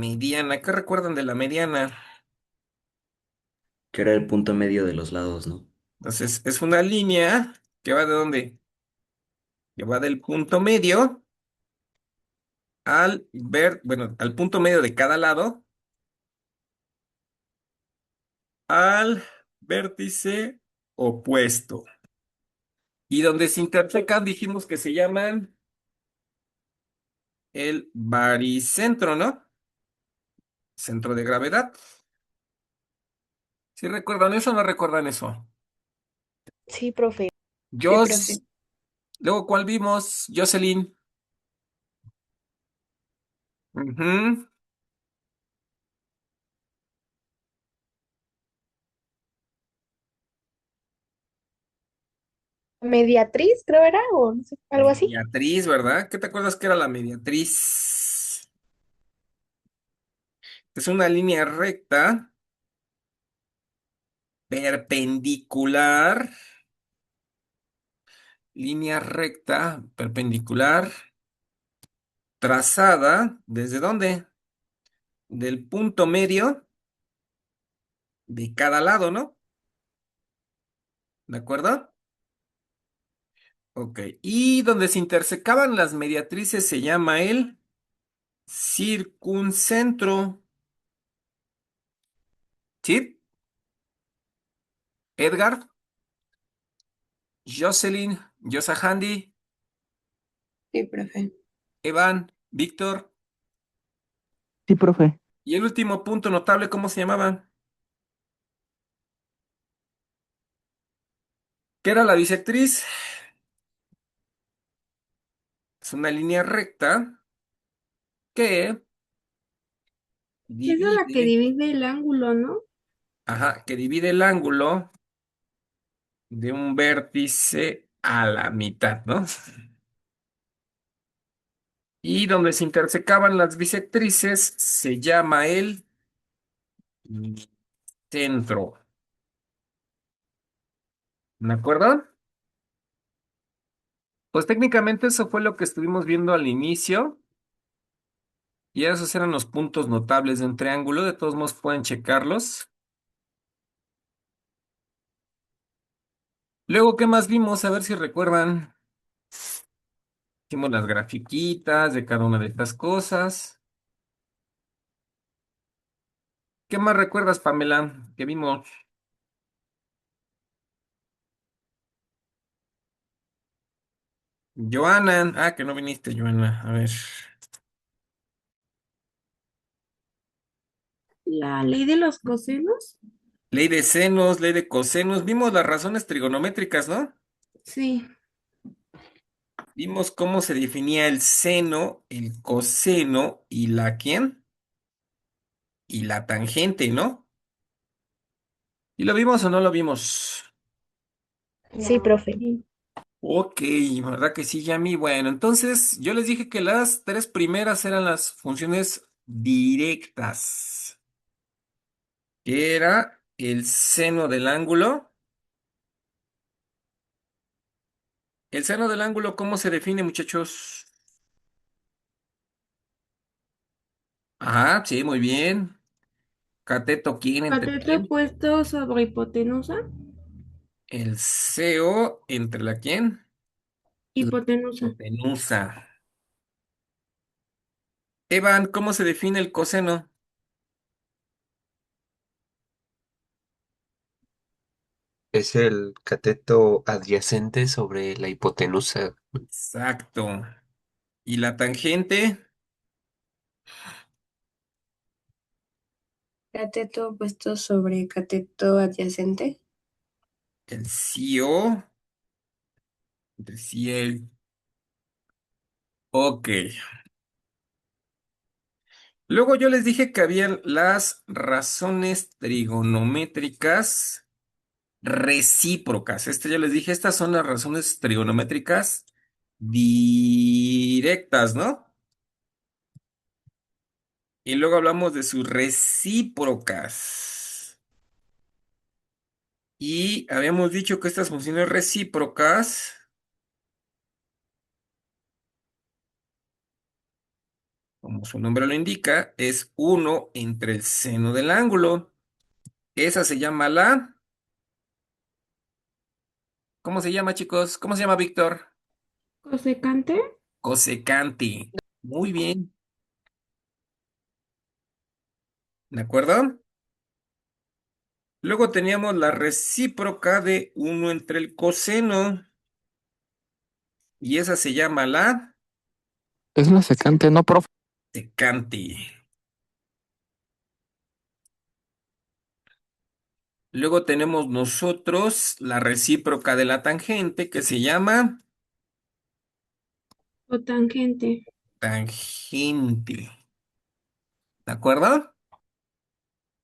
Mediana, ¿qué recuerdan de la mediana? Que era el punto medio de los lados, ¿no? Entonces, es una línea que va de dónde? Que va del punto medio bueno, al punto medio de cada lado, al vértice opuesto. Y donde se intersecan, dijimos que se llaman el baricentro, ¿no? Centro de gravedad. ¿Sí recuerdan eso o no recuerdan eso? Sí, profe. Sí, Jos, profe. luego, ¿cuál vimos? Jocelyn. Ujú. Mediatriz, creo era, o no sé, algo así. Mediatriz, ¿verdad? ¿Qué te acuerdas que era la mediatriz? Es una línea recta, perpendicular, línea recta, perpendicular, trazada, ¿desde dónde? Del punto medio de cada lado, ¿no? ¿De acuerdo? Ok. Y donde se intersecaban las mediatrices se llama el circuncentro. ¿Sí? Edgar, Jocelyn, Yosahandi, Sí, profe. Evan, Víctor. Sí, profe. Y el último punto notable, ¿cómo se llamaba? ¿Qué era la bisectriz? Es una línea recta que Esa es la que divide, divide el ángulo, ¿no? ajá, que divide el ángulo de un vértice a la mitad, ¿no? Y donde se intersecaban las bisectrices se llama el centro. ¿De acuerdo? Pues técnicamente eso fue lo que estuvimos viendo al inicio. Y esos eran los puntos notables de un triángulo. De todos modos pueden checarlos. Luego, ¿qué más vimos? A ver si recuerdan. Hicimos las grafiquitas de cada una de estas cosas. ¿Qué más recuerdas, Pamela? Que vimos. Joana. Ah, que no viniste, Joana. A ver. La ley de los cosenos. Ley de senos, ley de cosenos. Vimos las razones trigonométricas, ¿no? Sí. Vimos cómo se definía el seno, el coseno y la ¿quién? Y la tangente, ¿no? ¿Y lo vimos o no lo vimos? Sí, profe. Sí. Ok, ¿verdad que sí, Yami? Bueno, entonces yo les dije que las tres primeras eran las funciones directas, que era el seno del ángulo. El seno del ángulo, ¿cómo se define, muchachos? Ajá, sí, muy bien. Cateto, ¿quién entre Cateto quién? puesto sobre hipotenusa. El CO entre la quién? La Hipotenusa. hipotenusa. Evan, ¿cómo se define el coseno? Es el cateto adyacente sobre la hipotenusa. Exacto. ¿Y la tangente? Cateto puesto sobre cateto adyacente. El CO entre sí y el. Ok. Luego yo les dije que habían las razones trigonométricas recíprocas. Yo les dije, estas son las razones trigonométricas directas, ¿no? Y luego hablamos de sus recíprocas. Y habíamos dicho que estas funciones recíprocas Como su nombre lo indica, es 1 entre el seno del ángulo. Esa se llama la... ¿Cómo se llama, chicos? ¿Cómo se llama, Víctor? Cosecante. Cosecante. Muy bien. ¿De acuerdo? Luego teníamos la recíproca de 1 entre el coseno. Y esa se llama la Es la secante, ¿no, profe? secante. Luego tenemos nosotros la recíproca de la tangente que se llama O tangente. tangente. ¿De acuerdo?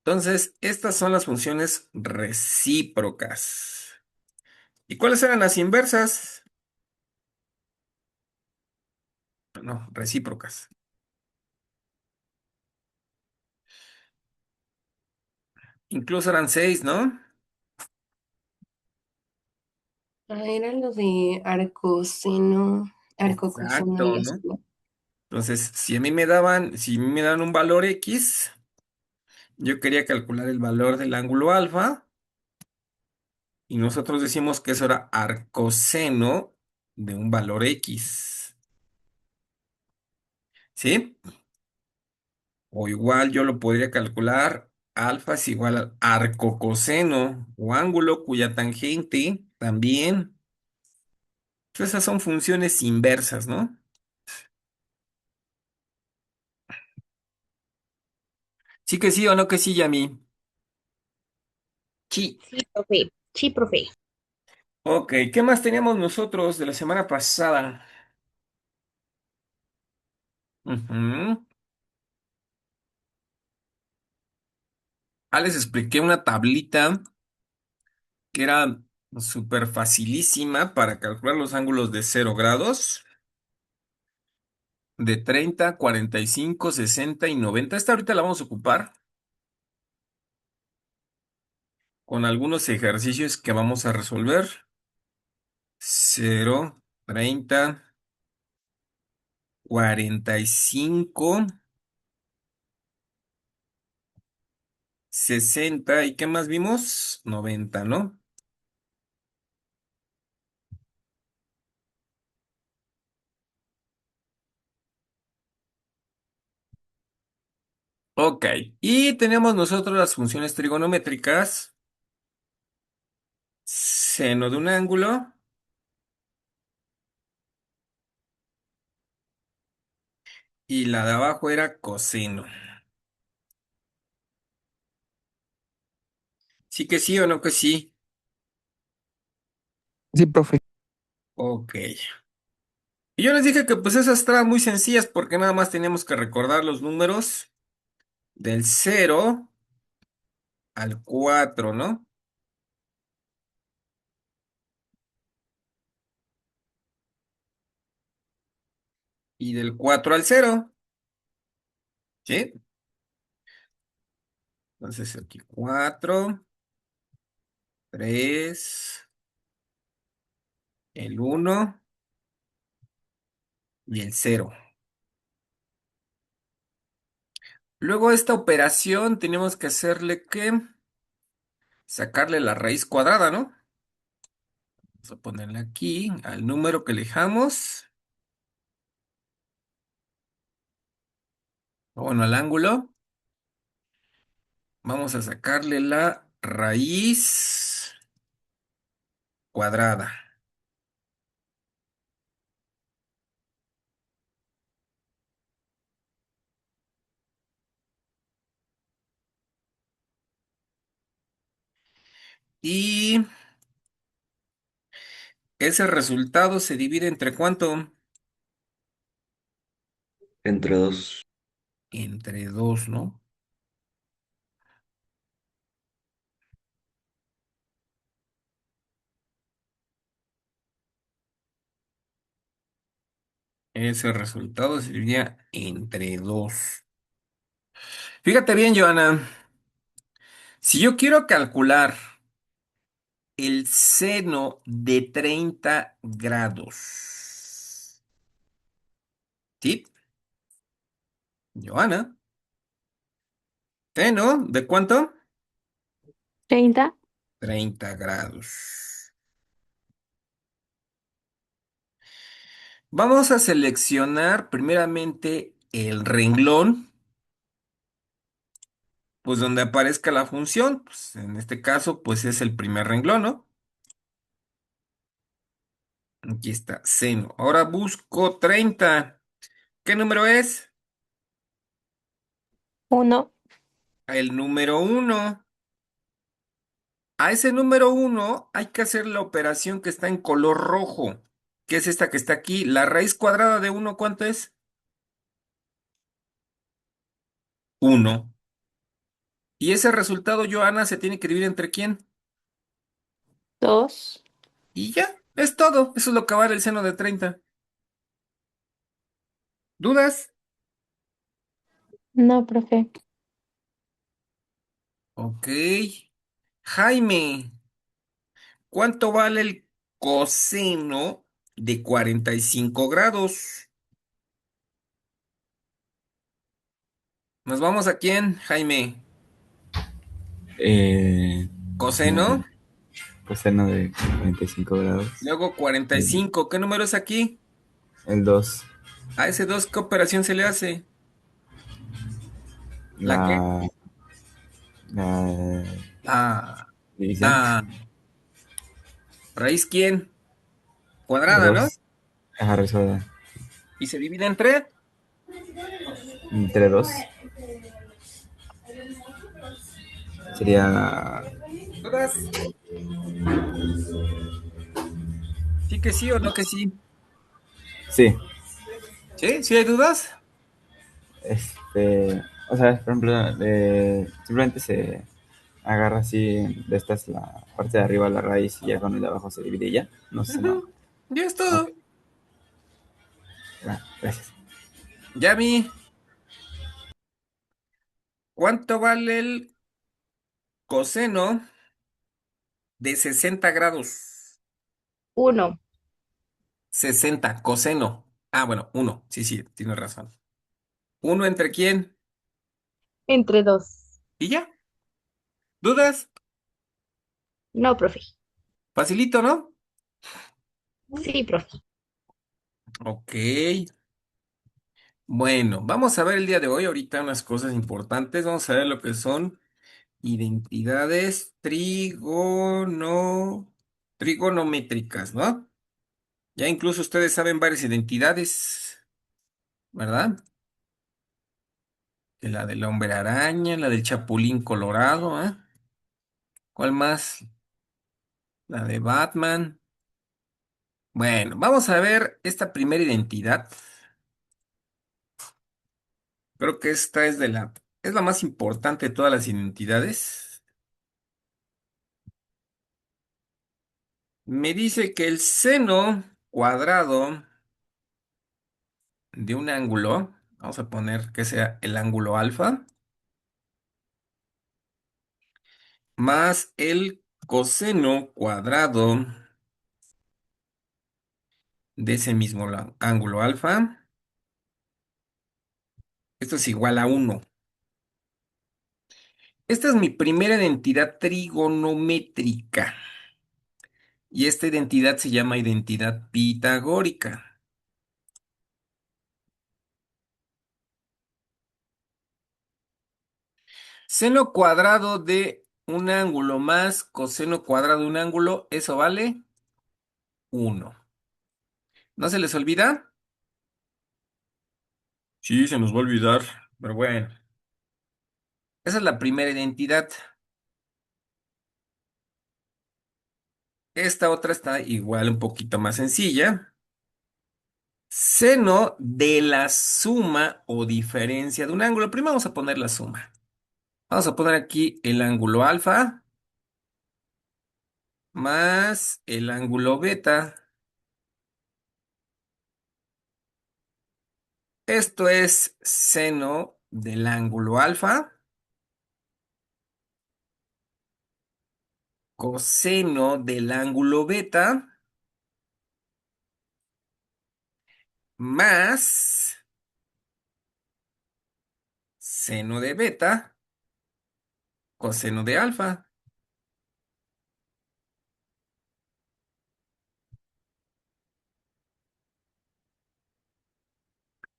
Entonces, estas son las funciones recíprocas. ¿Y cuáles eran las inversas? No, recíprocas. Incluso eran 6, ¿no? Era lo de arcoseno, arcocoseno y Exacto, eso, ¿no? ¿no? Entonces, si a mí me dan un valor X, yo quería calcular el valor del ángulo alfa y nosotros decimos que eso era arcoseno de un valor X. ¿Sí? O igual yo lo podría calcular, alfa es igual al arcocoseno o ángulo cuya tangente también. Entonces, esas son funciones inversas, ¿no? Sí que sí o no que sí, Yami. Sí. Sí, profe. Sí, profe. Ok, ¿qué más teníamos nosotros de la semana pasada? Ujú. Les expliqué una tablita que era súper facilísima para calcular los ángulos de 0 grados, de 30, 45, 60 y 90. Esta ahorita la vamos a ocupar con algunos ejercicios que vamos a resolver. 0, 30, 45, 60 y ¿qué más vimos? 90, ¿no? Ok, y tenemos nosotros las funciones trigonométricas, seno de un ángulo y la de abajo era coseno. Sí que sí o no que sí. Sí, profe. Ok. Y yo les dije que pues esas estaban muy sencillas porque nada más teníamos que recordar los números del 0 al 4, ¿no? Y del 4 al 0, ¿sí? Entonces aquí 4, 3, el 1 y el 0. Luego a esta operación tenemos que hacerle que sacarle la raíz cuadrada, ¿no? Vamos a ponerle aquí al número que elijamos, o bueno, al ángulo. Vamos a sacarle la raíz cuadrada. Y ese resultado se divide entre ¿cuánto? Entre dos. Entre 2, ¿no? Ese resultado se dividía entre 2. Fíjate bien, Joana. Si yo quiero calcular el seno de 30 grados, ¿sí? Joana. ¿No? ¿De cuánto? 30. 30 grados. Vamos a seleccionar primeramente el renglón, pues donde aparezca la función. Pues, en este caso, pues es el primer renglón, ¿no? Aquí está, seno. Ahora busco 30. ¿Qué número es? 1. El número uno. A ese número uno hay que hacer la operación que está en color rojo, que es esta que está aquí. La raíz cuadrada de uno, ¿cuánto es? 1. Y ese resultado, Joana, se tiene que dividir entre quién. 2. Y ya, es todo. Eso es lo que vale el seno de 30. ¿Dudas? No, profe. Ok. Jaime, ¿cuánto vale el coseno de 45 grados? ¿Nos vamos a quién, Jaime? Coseno Coseno, coseno de 45 grados. luego El, 45. ¿Qué número es aquí? el 2. A ese 2, ¿qué operación se le hace? ¿La qué? La, la La, división. la raíz quién? De Cuadrada, ¿no? 2. Ajá, resuelta. Y se divide entre. Entre 2. Sería. ¿Dudas? ¿Sí que sí o no que sí? Sí. ¿Sí? ¿Sí hay dudas? O sea, por ejemplo, simplemente se agarra así, de esta es la parte de arriba la raíz y ya con el de abajo se divide y ya. No sé, no. Ujú, ya es Ok, todo. gracias. Ya vi. ¿Cuánto vale el coseno de 60 grados? 1. 60 coseno. Ah, bueno, uno. Sí, sí, tienes razón. ¿Uno entre quién? Entre 2. ¿Y ya? ¿Dudas? No, profe. Facilito, ¿no? Sí, profe. Ok. Bueno, vamos a ver el día de hoy ahorita unas cosas importantes. Vamos a ver lo que son identidades trigonométricas, ¿no? Ya incluso ustedes saben varias identidades, ¿verdad? Que la del hombre araña, la del chapulín colorado, ¿eh? ¿Cuál más? La de Batman. Bueno, vamos a ver esta primera identidad. Creo que esta es la más importante de todas las identidades. Me dice que el seno cuadrado de un ángulo, vamos a poner que sea el ángulo alfa, más el coseno cuadrado de ese mismo ángulo alfa, esto es igual a 1. Esta es mi primera identidad trigonométrica y esta identidad se llama identidad pitagórica. Seno cuadrado de un ángulo más coseno cuadrado de un ángulo, eso vale 1. ¿No se les olvida? Sí, se nos va a olvidar, pero bueno. Esa es la primera identidad. Esta otra está igual un poquito más sencilla. Seno de la suma o diferencia de un ángulo. Primero vamos a poner la suma. Vamos a poner aquí el ángulo alfa más el ángulo beta. Esto es seno del ángulo alfa, coseno del ángulo beta, más seno de beta, coseno de alfa.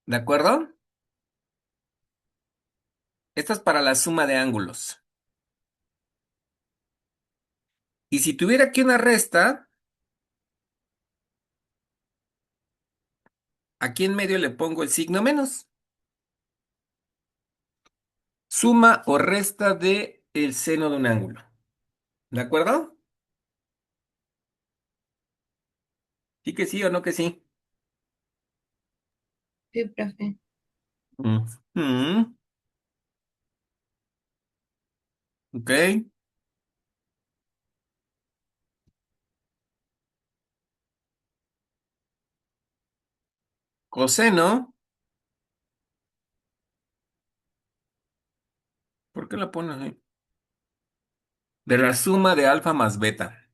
¿De acuerdo? Esta es para la suma de ángulos. Y si tuviera aquí una resta, aquí en medio le pongo el signo menos. Suma o resta de el seno de un ángulo. ¿De acuerdo? ¿Sí que sí o no que sí? Sí, profe. Ujú. Ok. Coseno. ¿Por qué la pones ahí? De la suma de alfa más beta.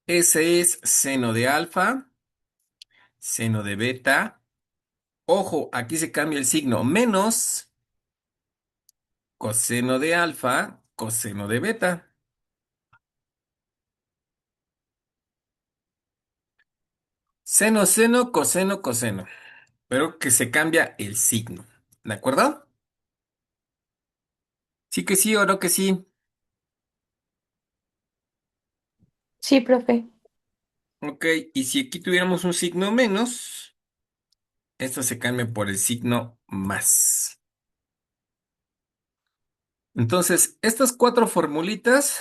Ese es seno de alfa, seno de beta. Ojo, aquí se cambia el signo menos coseno de alfa, coseno de beta. Seno, seno, coseno, coseno. Pero que se cambia el signo. ¿De acuerdo? Sí que sí o no que sí. Sí, profe. Ok, y si aquí tuviéramos un signo menos, esto se cambia por el signo más. Entonces, estas cuatro formulitas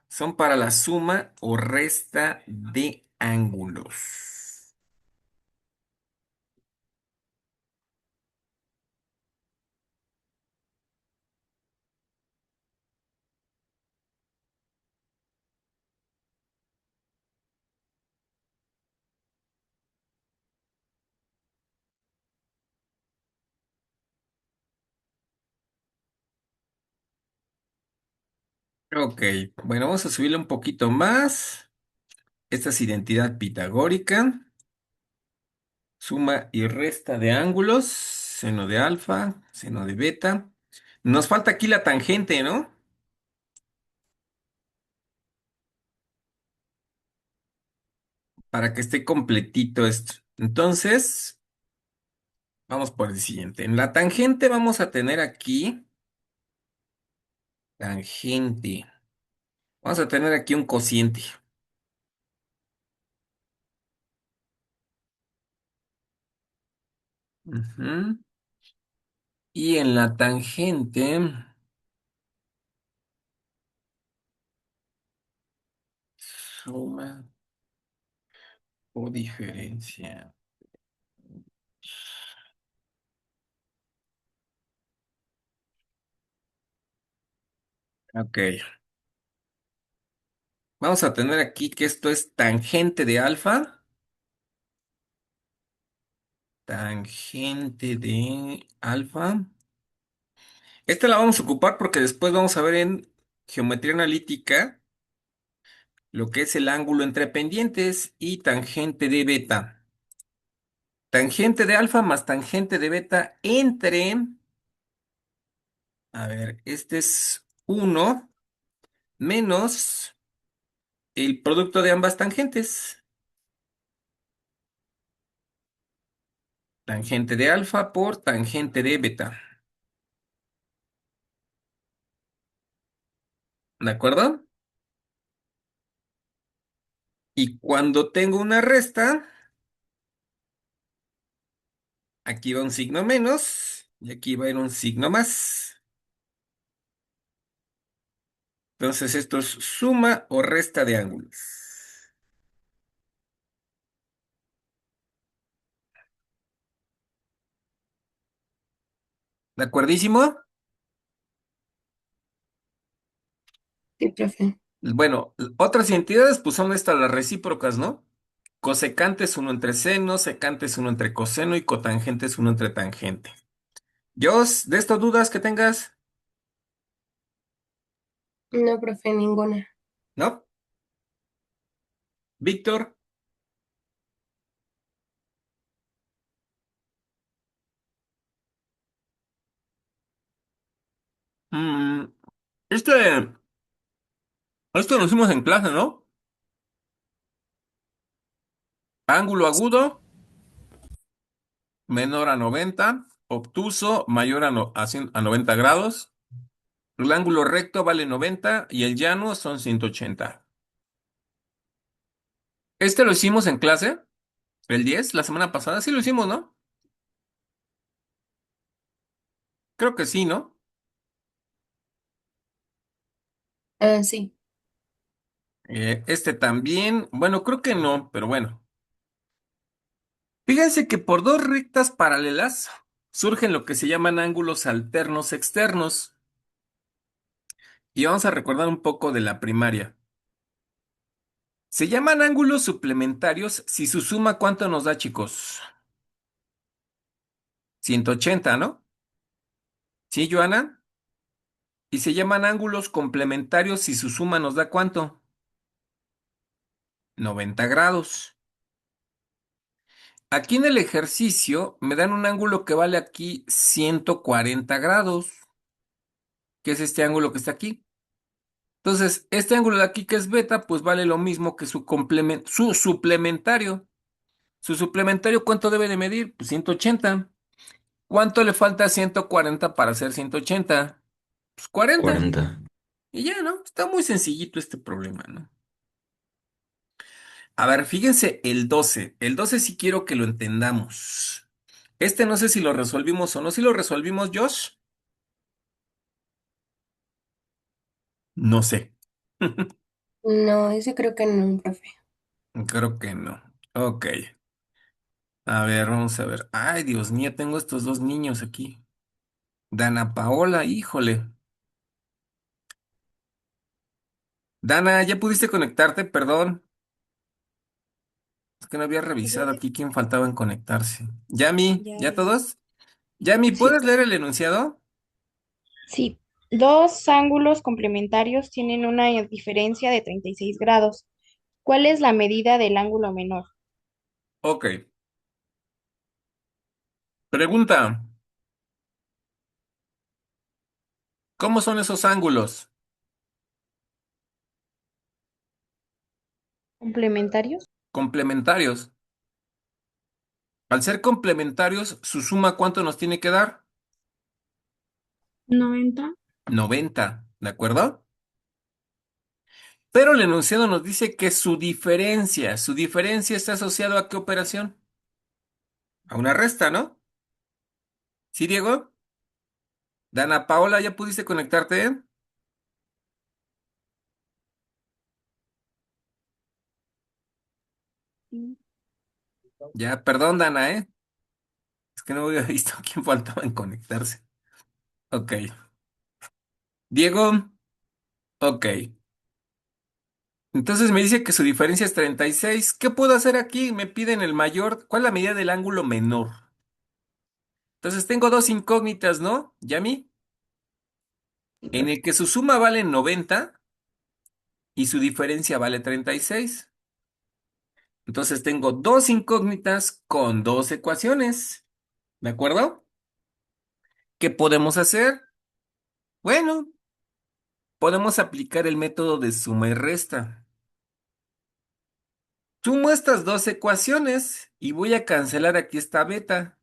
son para la suma o resta de ángulos. Ok, bueno, vamos a subirle un poquito más. Esta es identidad pitagórica. Suma y resta de ángulos. Seno de alfa, seno de beta. Nos falta aquí la tangente, ¿no? Para que esté completito esto. Entonces, vamos por el siguiente. En la tangente vamos a tener aquí tangente. Vamos a tener aquí un cociente. Ujú. Y en la tangente, suma o diferencia. Ok. Vamos a tener aquí que esto es tangente de alfa. Tangente de alfa. Esta la vamos a ocupar porque después vamos a ver en geometría analítica lo que es el ángulo entre pendientes y tangente de beta. Tangente de alfa más tangente de beta entre, a ver, este es uno menos el producto de ambas tangentes. Tangente de alfa por tangente de beta. ¿De acuerdo? Y cuando tengo una resta, aquí va un signo menos y aquí va a ir un signo más. Entonces esto es suma o resta de ángulos. ¿De acuerdísimo? Sí, profe. Bueno, otras entidades pues son estas las recíprocas, ¿no? Cosecante es uno entre seno, secante es uno entre coseno y cotangente es uno entre tangente. Jos, de estas dudas que tengas, No, profe, ninguna. ¿no? Víctor, Mm, este, esto lo hicimos en clase, ¿no? Ángulo agudo, menor a 90, obtuso, mayor a 90 grados. El ángulo recto vale 90 y el llano son 180. Este lo hicimos en clase, el 10 la semana pasada. Sí lo hicimos, ¿no? Creo que sí, ¿no? Ah, sí. Este también, bueno, creo que no, pero bueno. Fíjense que por dos rectas paralelas surgen lo que se llaman ángulos alternos externos. Y vamos a recordar un poco de la primaria. Se llaman ángulos suplementarios si su suma, ¿cuánto nos da, chicos? 180, ¿no? ¿Sí, Joana? Y se llaman ángulos complementarios si su suma nos da, ¿cuánto? 90 grados. Aquí en el ejercicio me dan un ángulo que vale aquí 140 grados, que es este ángulo que está aquí. Entonces, este ángulo de aquí que es beta, pues vale lo mismo que su suplementario. Su suplementario, ¿cuánto debe de medir? Pues 180. ¿Cuánto le falta a 140 para hacer 180? Pues 40. 40. Y ya, ¿no? Está muy sencillito este problema, ¿no? A ver, fíjense el 12. El 12 sí quiero que lo entendamos. Este no sé si lo resolvimos o no. ¿Si lo resolvimos, Josh? No sé. No, ese creo que no, profe. Creo que no. Ok. A ver, vamos a ver. Ay, Dios mío, tengo estos dos niños aquí. Dana Paola, híjole. Dana, ¿ya pudiste conectarte? Perdón. Es que no había revisado Profe, aquí quién faltaba en conectarse. Yami, ya, ¿ya ya. todos? Yami, Sí, ¿puedes leer profe. el enunciado? Sí. Dos ángulos complementarios tienen una diferencia de 36 grados. ¿Cuál es la medida del ángulo menor? Ok. Pregunta, ¿cómo son esos ángulos? ¿Complementarios? Complementarios. Al ser complementarios, su suma, ¿cuánto nos tiene que dar? 90. 90, ¿de acuerdo? Pero el enunciado nos dice que su diferencia está asociado a qué operación? A una resta, ¿no? ¿Sí, Diego? Dana Paola, ¿ya pudiste conectarte? Sí. Ya, perdón, Dana, ¿eh? Es que no había visto quién faltaba en conectarse. Ok. Diego, ok. Entonces me dice que su diferencia es 36. ¿Qué puedo hacer aquí? Me piden el mayor. ¿Cuál es la medida del ángulo menor? Entonces tengo dos incógnitas, ¿no? Yami, Sí, en profe. el que su suma vale 90 y su diferencia vale 36. Entonces tengo dos incógnitas con dos ecuaciones. ¿De acuerdo? ¿Qué podemos hacer? Bueno, podemos aplicar el método de suma y resta. Sumo estas dos ecuaciones y voy a cancelar aquí esta beta.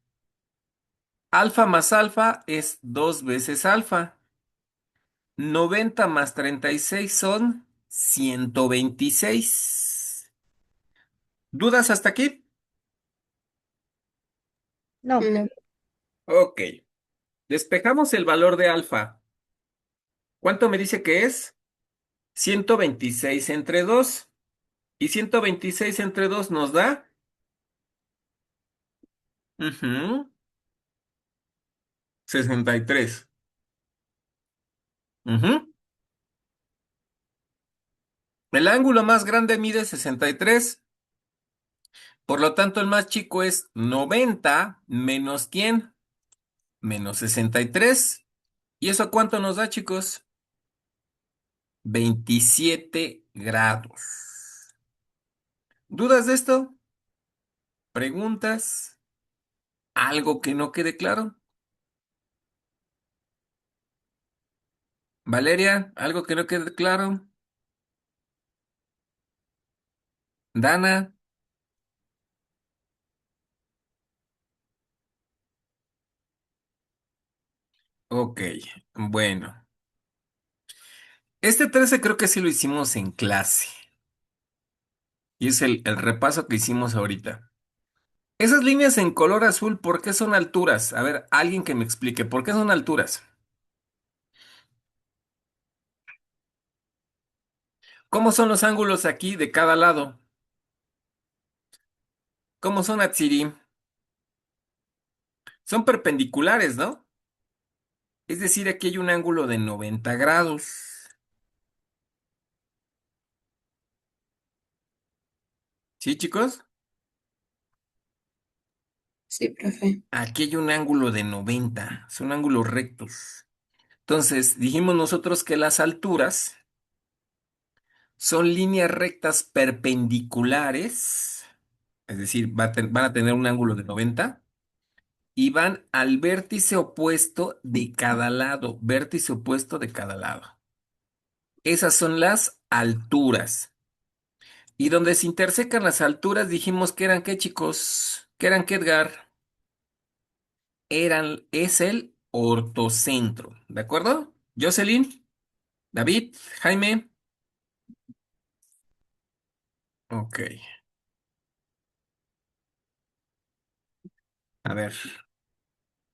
Alfa más alfa es 2 veces alfa. 90 más 36 son 126. ¿Dudas hasta aquí? No. No. Ok. Despejamos el valor de alfa. ¿Cuánto me dice que es? 126 entre 2. Y 126 entre 2 nos da ujú, 63. Ujú. El ángulo más grande mide 63. Por lo tanto, el más chico es 90 menos ¿quién? Menos 63. ¿Y eso cuánto nos da, chicos? 27 grados. ¿Dudas de esto? ¿Preguntas? ¿Algo que no quede claro? Valeria, ¿algo que no quede claro? Dana, ok, bueno. Este 13 creo que sí lo hicimos en clase. Y es el repaso que hicimos ahorita. Esas líneas en color azul, ¿por qué son alturas? A ver, alguien que me explique, ¿por qué son alturas? ¿Cómo son los ángulos aquí de cada lado? ¿Cómo son, Atsiri? Son perpendiculares, ¿no? Es decir, aquí hay un ángulo de 90 grados. ¿Sí, chicos? Sí, profe. Aquí hay un ángulo de 90. Son ángulos rectos. Entonces, dijimos nosotros que las alturas son líneas rectas perpendiculares, es decir, van a tener un ángulo de 90 y van al vértice opuesto de cada lado, vértice opuesto de cada lado. Esas son las alturas. Y donde se intersecan las alturas dijimos que eran qué, chicos, que eran qué, Edgar, es el ortocentro, ¿de acuerdo? Jocelyn, David, Jaime. Ok, a ver,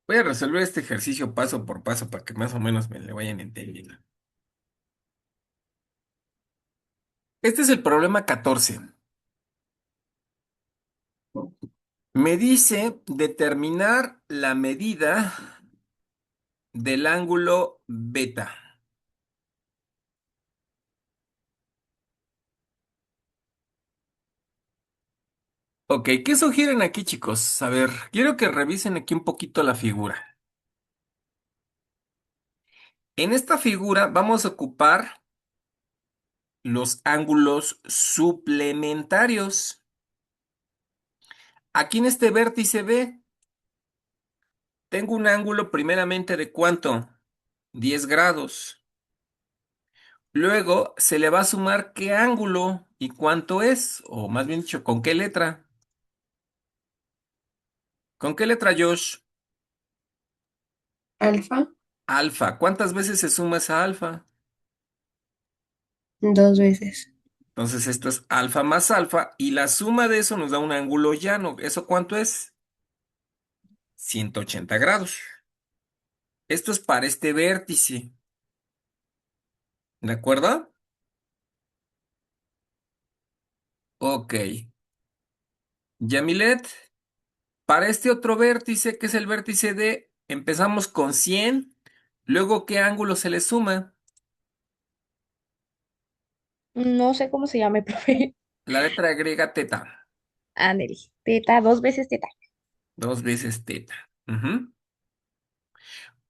voy a resolver este ejercicio paso por paso para que más o menos me le vayan entendiendo. Este es el problema 14. Me dice determinar la medida del ángulo beta. Ok, ¿qué sugieren aquí, chicos? A ver, quiero que revisen aquí un poquito la figura. En esta figura vamos a ocupar los ángulos suplementarios. Aquí en este vértice B tengo un ángulo primeramente de ¿cuánto? 10 grados. Luego se le va a sumar qué ángulo y cuánto es, o más bien dicho, ¿con qué letra? ¿Con qué letra, Josh? Alfa, Alfa. ¿Cuántas veces se suma esa alfa? 2 veces. Entonces esto es alfa más alfa y la suma de eso nos da un ángulo llano. ¿Eso cuánto es? 180 grados. Esto es para este vértice. ¿De acuerdo? Ok. Yamilet, para este otro vértice, que es el vértice D, empezamos con 100. Luego, ¿qué ángulo se le suma? No sé cómo se llame, profe. La letra griega teta. Ándale. Teta, 2 veces teta. 2 veces teta. Ujú.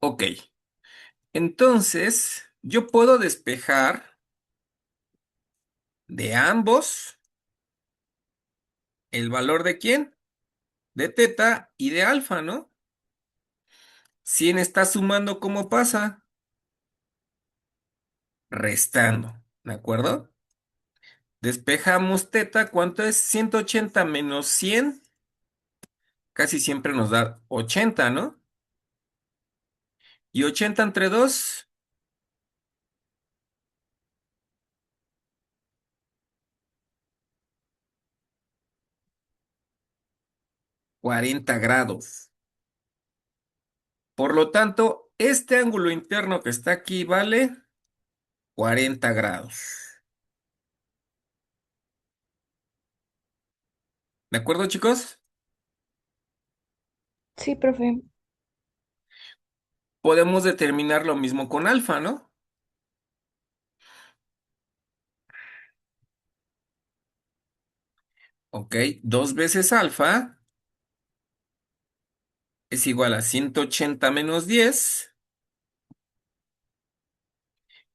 Ok. Entonces, yo puedo despejar de ambos el valor de quién? De teta y de alfa, ¿no? 100 está sumando, ¿cómo pasa? Restando, ¿de acuerdo? Despejamos teta, ¿cuánto es? 180 menos 100, casi siempre nos da 80, ¿no? Y 80 entre 2, 40 grados. Por lo tanto, este ángulo interno que está aquí vale 40 grados. ¿De acuerdo, chicos? Sí, profe. Podemos determinar lo mismo con alfa, ¿no? Ok, 2 veces alfa es igual a 180 menos 10.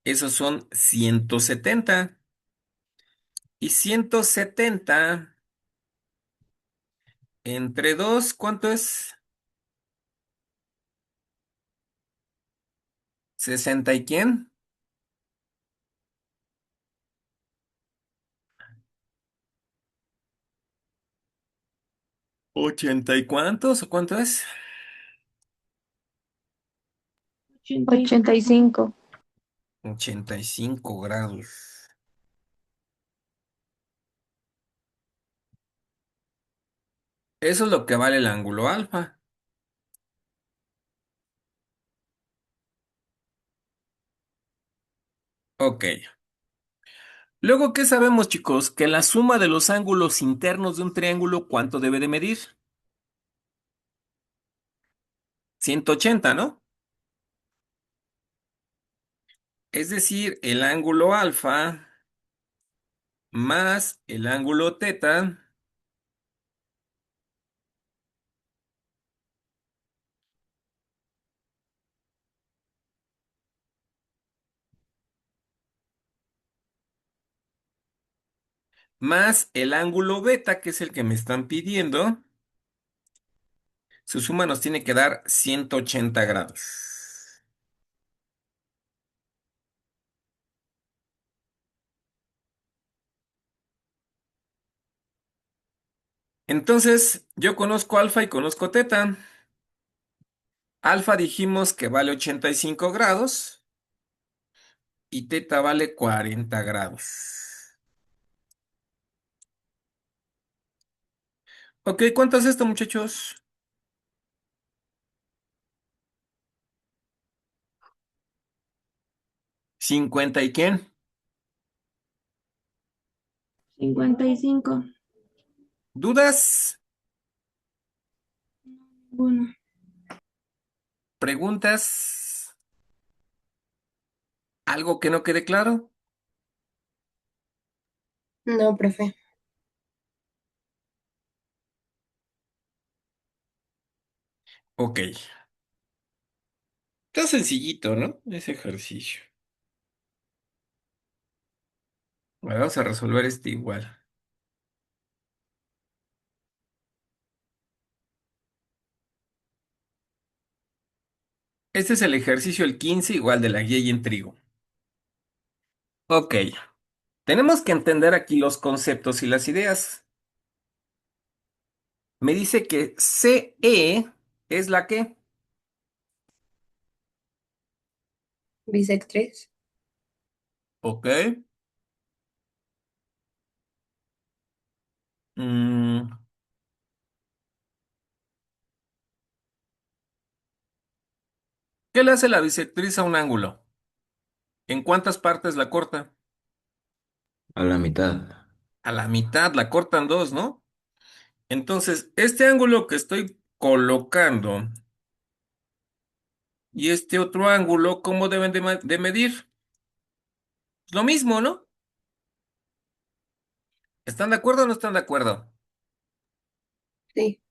Esos son 170. Y 170 entre 2, ¿cuánto es? 60 y quién? ¿80 y cuántos? ¿O cuánto es? 85. 85 grados. Eso es lo que vale el ángulo alfa. Ok. Luego, ¿qué sabemos, chicos? Que la suma de los ángulos internos de un triángulo, ¿cuánto debe de medir? 180, ¿no? Es decir, el ángulo alfa más el ángulo teta más el ángulo beta, que es el que me están pidiendo, su suma nos tiene que dar 180 grados. Entonces, yo conozco alfa y conozco teta. Alfa dijimos que vale 85 grados y teta vale 40 grados. Ok, ¿cuánto es esto, muchachos? 50 y quién? 55. ¿Dudas? Bueno, ¿Preguntas? ¿Algo que no quede claro? no, profe. Ok. Está sencillito, ¿no? Ese ejercicio. Bueno, vamos a resolver este igual. Este es el ejercicio el 15 igual de la guía y en trigo. Ok. Tenemos que entender aquí los conceptos y las ideas. Me dice que CE es la que. Bisectriz. Ok. Mm, ¿Qué le hace la bisectriz a un ángulo? ¿En cuántas partes la corta? A la mitad. A la mitad, la cortan dos, ¿no? Entonces, este ángulo que estoy colocando y este otro ángulo, ¿cómo deben de medir? Lo mismo, ¿no? ¿Están de acuerdo o no están de acuerdo? Sí.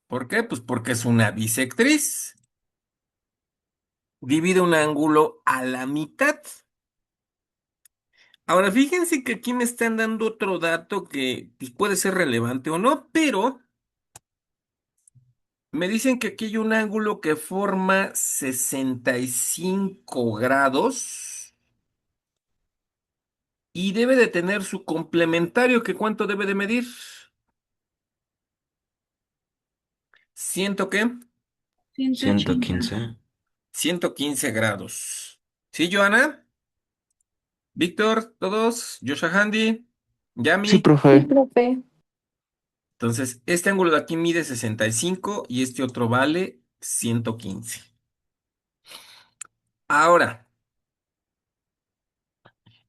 ¿Por qué? Pues porque es una bisectriz. Divide un ángulo a la mitad. Ahora, fíjense que aquí me están dando otro dato que pues, puede ser relevante o no, pero me dicen que aquí hay un ángulo que forma 65 grados y debe de tener su complementario, que ¿cuánto debe de medir? ¿Ciento qué? 180. 115. 115 grados. ¿Sí, Joana? Víctor, todos, Joshua Handy, Sí, Yami. Sí, profe. profe. Entonces, este ángulo de aquí mide 65 y este otro vale 115. Ahora,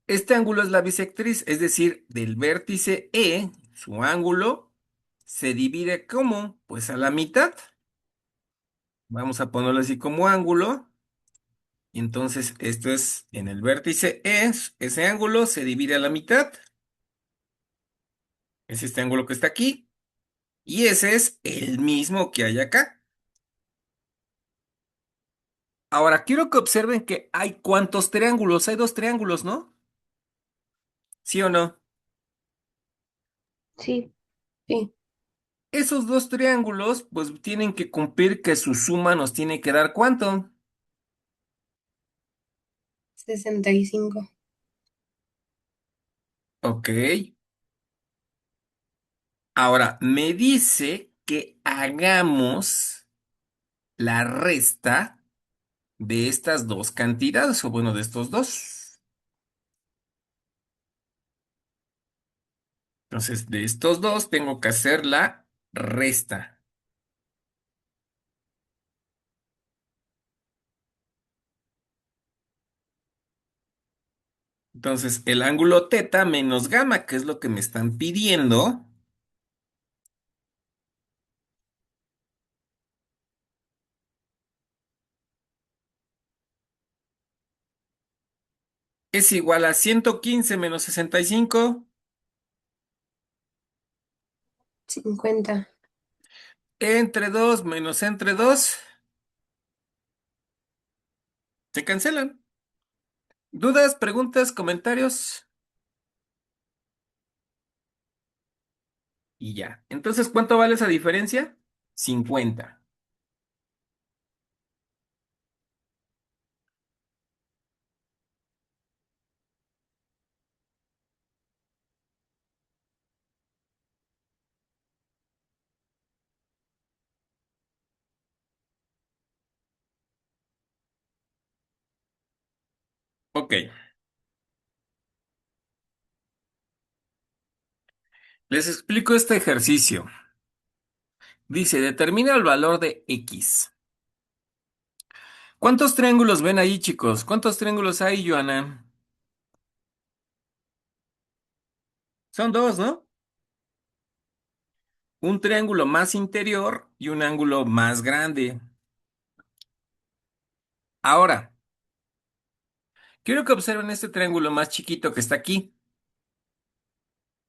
este ángulo es la bisectriz, es decir, del vértice E, su ángulo, se divide ¿cómo? Pues a la mitad. Vamos a ponerlo así como ángulo. Y entonces, esto es en el vértice E, ese ángulo se divide a la mitad. Es este ángulo que está aquí. Y ese es el mismo que hay acá. Ahora, quiero que observen que hay cuántos triángulos. Hay dos triángulos, ¿no? ¿Sí o no? Sí, Sí. Esos dos triángulos, pues tienen que cumplir que su suma nos tiene que dar ¿cuánto? 65. Ok. Ahora, me dice que hagamos la resta de estas dos cantidades, o bueno, de estos dos. Entonces, de estos dos tengo que hacer la resta. Entonces, el ángulo teta menos gamma, que es lo que me están pidiendo, es igual a 115 menos 65 50. entre 2 menos entre 2 se cancelan. ¿Dudas, preguntas, comentarios? Y ya. Entonces, ¿cuánto vale esa diferencia? 50. Ok. Les explico este ejercicio. Dice, determina el valor de X. ¿Cuántos triángulos ven ahí, chicos? ¿Cuántos triángulos hay, Joana? Son dos, ¿no? Un triángulo más interior y un ángulo más grande. Ahora, quiero que observen este triángulo más chiquito que está aquí.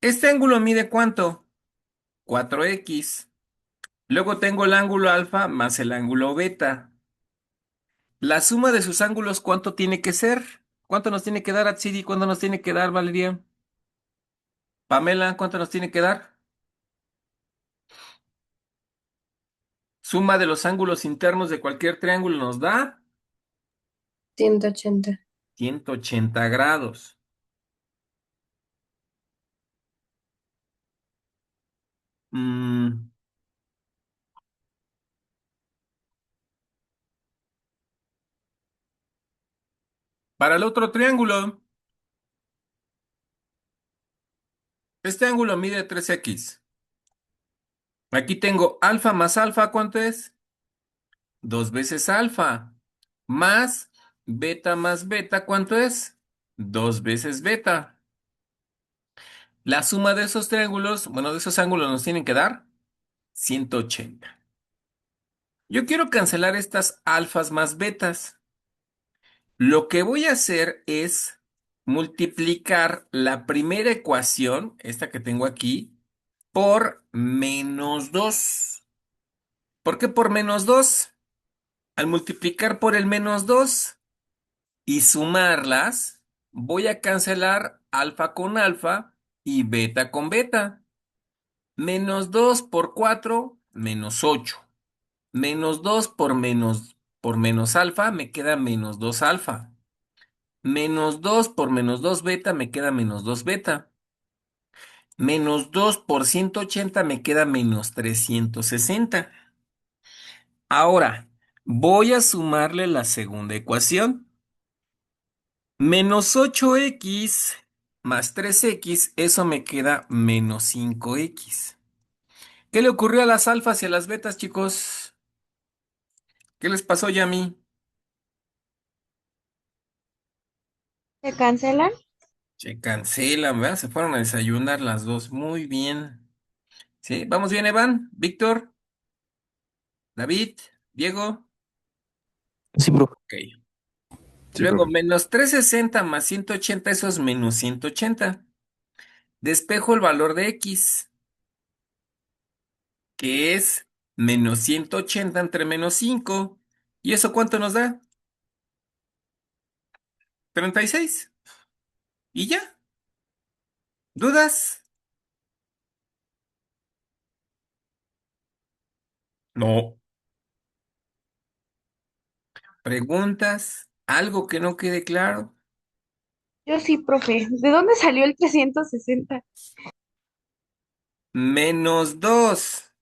Este ángulo mide ¿cuánto? 4x. Luego tengo el ángulo alfa más el ángulo beta. La suma de sus ángulos, ¿cuánto tiene que ser? ¿Cuánto nos tiene que dar Atsidi? ¿Cuánto nos tiene que dar Valeria? Pamela, ¿cuánto nos tiene que dar? Suma de los ángulos internos de cualquier triángulo nos da 180. 180 grados. Mm, para el otro triángulo, este ángulo mide 3x. Aquí tengo alfa más alfa, ¿cuánto es? 2 veces alfa. Más beta, ¿cuánto es? 2 veces beta. La suma de esos triángulos, bueno, de esos ángulos nos tienen que dar 180. Yo quiero cancelar estas alfas más betas. Lo que voy a hacer es multiplicar la primera ecuación, esta que tengo aquí, por -2. ¿Por qué por -2? Al multiplicar por el -2 y sumarlas, voy a cancelar alfa con alfa y beta con beta. -2 por 4, -8. -2 por menos alfa me queda -2 alfa. -2 por -2 beta me queda -2 beta. -2 por 180 me queda -360. Ahora, voy a sumarle la segunda ecuación. -8x más 3x, eso me queda -5x. ¿Qué le ocurrió a las alfas y a las betas, chicos? ¿Qué les pasó ya a mí? ¿Se cancelan? Se cancelan, ¿verdad? Se fueron a desayunar las dos. Muy bien. ¿Sí? ¿Vamos bien, Evan? ¿Víctor? ¿David? ¿Diego? Sí, profe. Ok. Sí, Luego, profe. -360 más 180, eso es -180. Despejo el valor de x, que es -180 entre -5. ¿Y eso cuánto nos da? 36. ¿Y ya? ¿Dudas? No. ¿Preguntas? ¿Algo que no quede claro? Yo sí, profe. ¿De dónde salió el 360? -2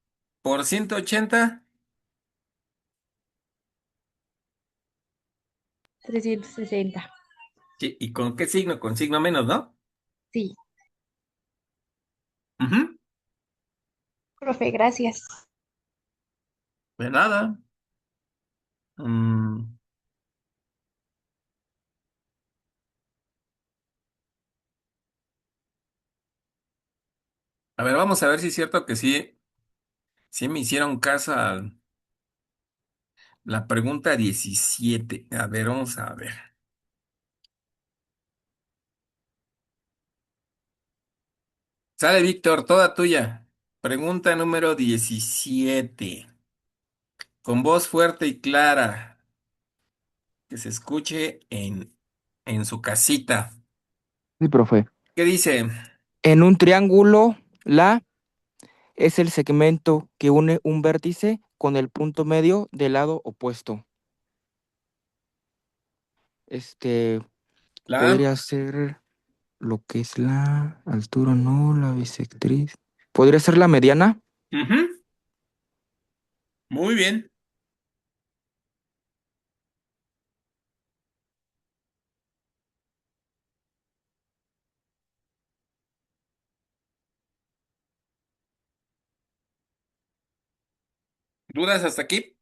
por 180. 360. Sí, ¿y con qué signo? Con signo menos, ¿no? Sí, Ujú. profe, gracias. De nada. Mm, a ver, vamos a ver si es cierto que sí me hicieron caso a la pregunta 17. A ver, vamos a ver. Sale, Víctor, toda tuya. Pregunta número 17. Con voz fuerte y clara, que se escuche en su casita. Sí, profe. ¿Qué dice? En un triángulo, la es el segmento que une un vértice con el punto medio del lado opuesto. Este La. podría ser lo que es la altura, no, la bisectriz. ¿Podría ser la mediana? Ujú. Muy bien. ¿Dudas hasta aquí?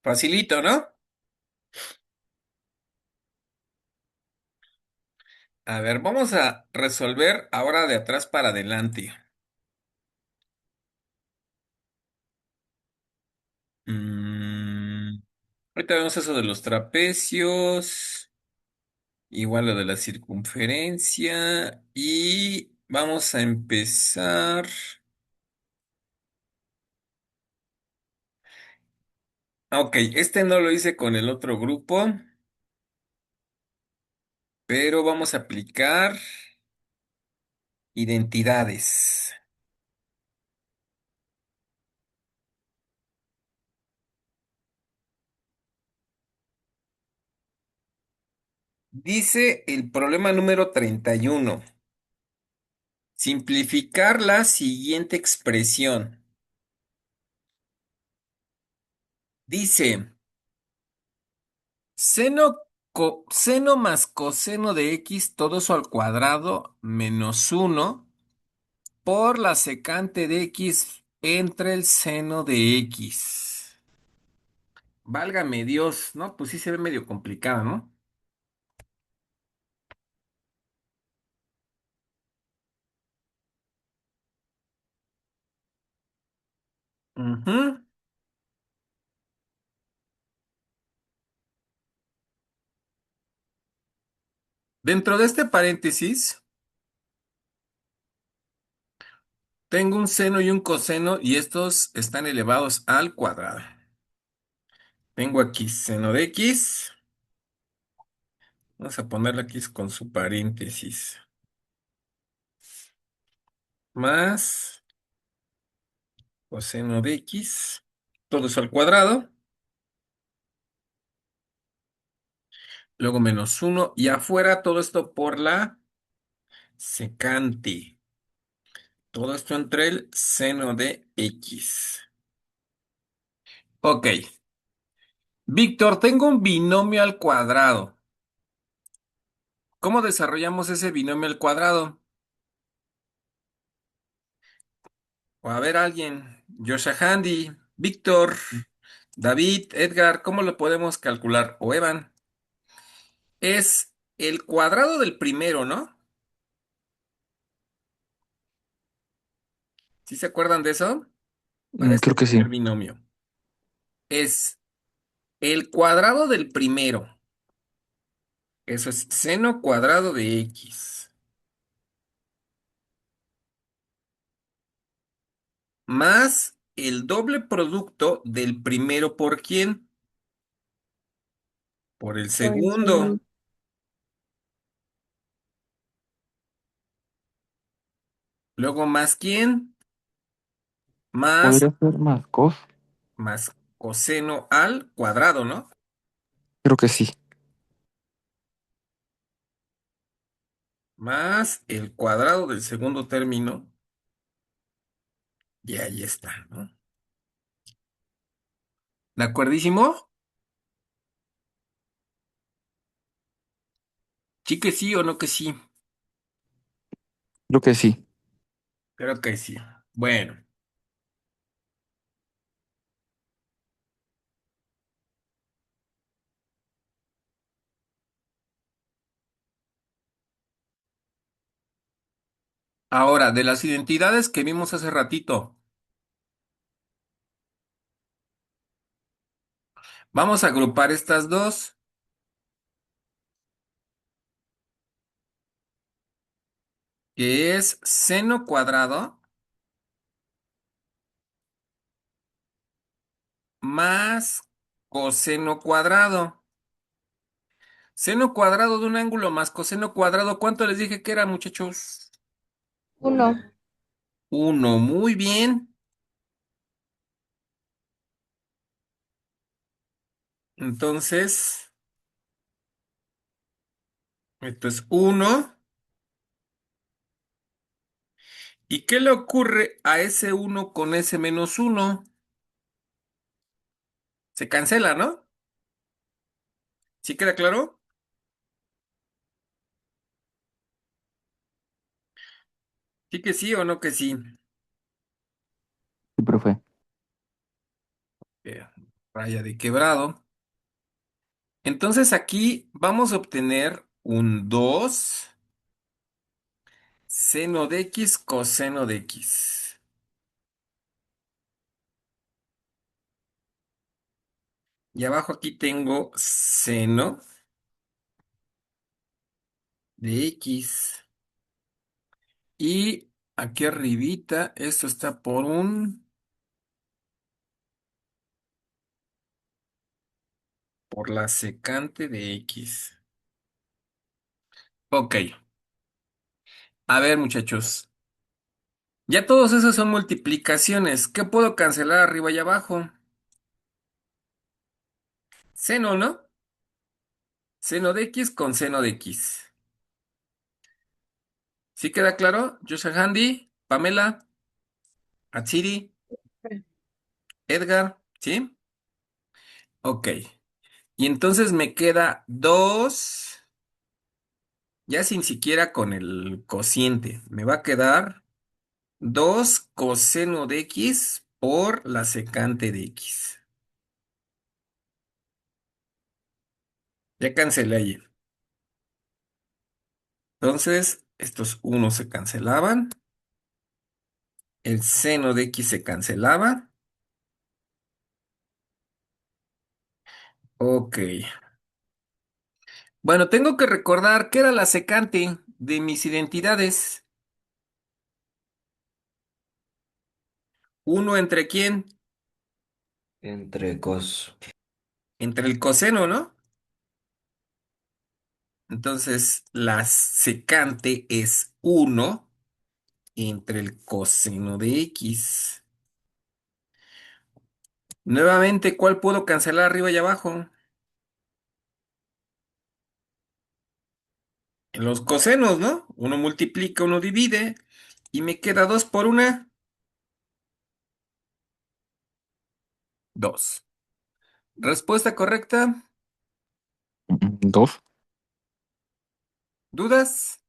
Facilito, ¿no? A ver, vamos a resolver ahora de atrás para adelante. Mm, ahorita vemos eso de los trapecios, igual lo de la circunferencia, y vamos a empezar. Ok, este no lo hice con el otro grupo, pero vamos a aplicar identidades. Dice el problema número 31. Simplificar la siguiente expresión. Dice, seno, seno más coseno de x, todo eso al cuadrado, menos uno por la secante de x entre el seno de x. Válgame Dios, ¿no? Pues sí se ve medio complicado, ¿no? Ujú. Dentro de este paréntesis, tengo un seno y un coseno y estos están elevados al cuadrado. Tengo aquí seno de x. Vamos a ponerle aquí con su paréntesis. Más coseno de x. Todo eso al cuadrado. Luego menos uno. Y afuera todo esto por la secante. Todo esto entre el seno de x. Ok. Víctor, tengo un binomio al cuadrado. ¿Cómo desarrollamos ese binomio al cuadrado? O a ver alguien. Joshua Handy, Víctor, David, Edgar, ¿cómo lo podemos calcular? O Evan. Es el cuadrado del primero, ¿no? ¿Sí se acuerdan de eso? Para este Creo que sí. primer binomio. Es el cuadrado del primero. Eso es seno cuadrado de x. Más el doble producto del primero por quién. Por el Por el segundo. segundo. Luego más quién. Más, ¿Podría ser más cos? más coseno al cuadrado, ¿no? Creo que sí. Más el cuadrado del segundo término. Y ahí está, ¿no? ¿De acuerdísimo? Sí que sí o no que sí. Creo que sí. Creo que sí. Bueno, ahora, de las identidades que vimos hace ratito, vamos a agrupar estas dos, que es seno cuadrado más coseno cuadrado. Seno cuadrado de un ángulo más coseno cuadrado, ¿cuánto les dije que era, muchachos? Uno. Uno, muy bien. Entonces, esto es uno. ¿Y qué le ocurre a ese uno con ese menos uno? Se cancela, ¿no? ¿Sí queda claro? Sí que sí o no que sí. Sí, profe. Eh, Raya de quebrado. Entonces aquí vamos a obtener un 2 seno de x coseno de x. Y abajo aquí tengo seno de x. Y aquí arribita, esto está por la secante de x. Ok, a ver muchachos, ya todos esos son multiplicaciones. ¿Qué puedo cancelar arriba y abajo? Seno, ¿no? Seno de x con seno de x. ¿Sí queda claro? Joshua Handy, Pamela, Atsiri, Edgar, ¿sí? Ok, y entonces me queda 2, ya sin siquiera con el cociente, me va a quedar 2 coseno de x por la secante de x. Ya cancelé ahí. Entonces, estos unos se cancelaban. El seno de x se cancelaba. Ok. Bueno, tengo que recordar qué era la secante de mis identidades. ¿Uno entre quién? Entre cos. Entre el coseno, ¿no? Entonces, la secante es uno entre el coseno de x. Nuevamente, ¿cuál puedo cancelar arriba y abajo? En los cosenos, ¿no? Uno multiplica, uno divide y me queda 2 por una. 2. Respuesta correcta. Dos. ¿Dudas?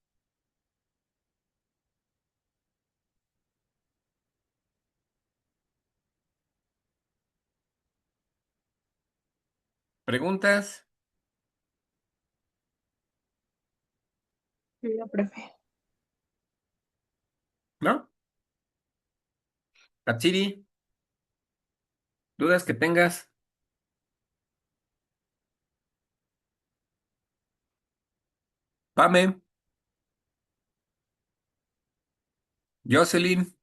¿Preguntas? No, profe. ¿No? Katsiri, ¿dudas que tengas? Pame, Jocelyn,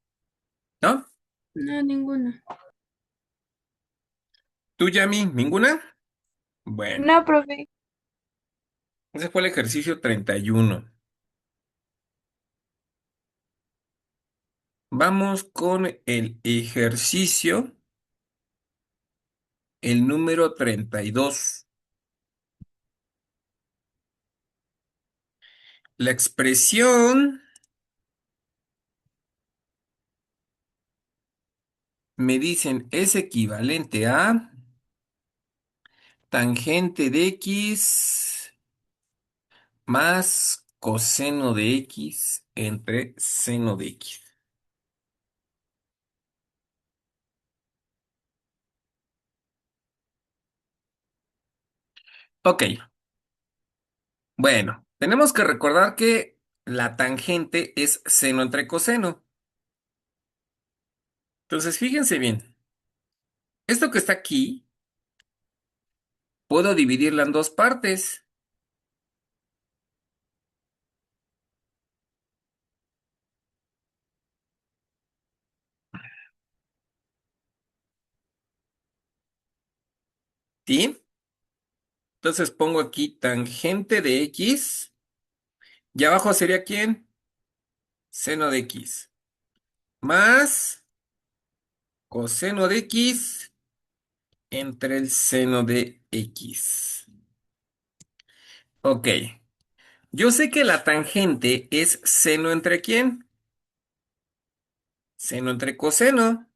¿no? No, ninguna. ¿Tú, Yami? ¿Ninguna? Bueno, No, profe. ese fue el ejercicio 31. Vamos con el ejercicio, el número 32. La expresión me dicen es equivalente a tangente de X más coseno de X entre seno de X. Ok, bueno, tenemos que recordar que la tangente es seno entre coseno. Entonces, fíjense bien, esto que está aquí, puedo dividirla en dos partes, ¿sí? Entonces pongo aquí tangente de X y abajo sería ¿quién? Seno de X más coseno de X entre el seno de X. Ok, yo sé que la tangente es seno entre ¿quién? Seno entre coseno.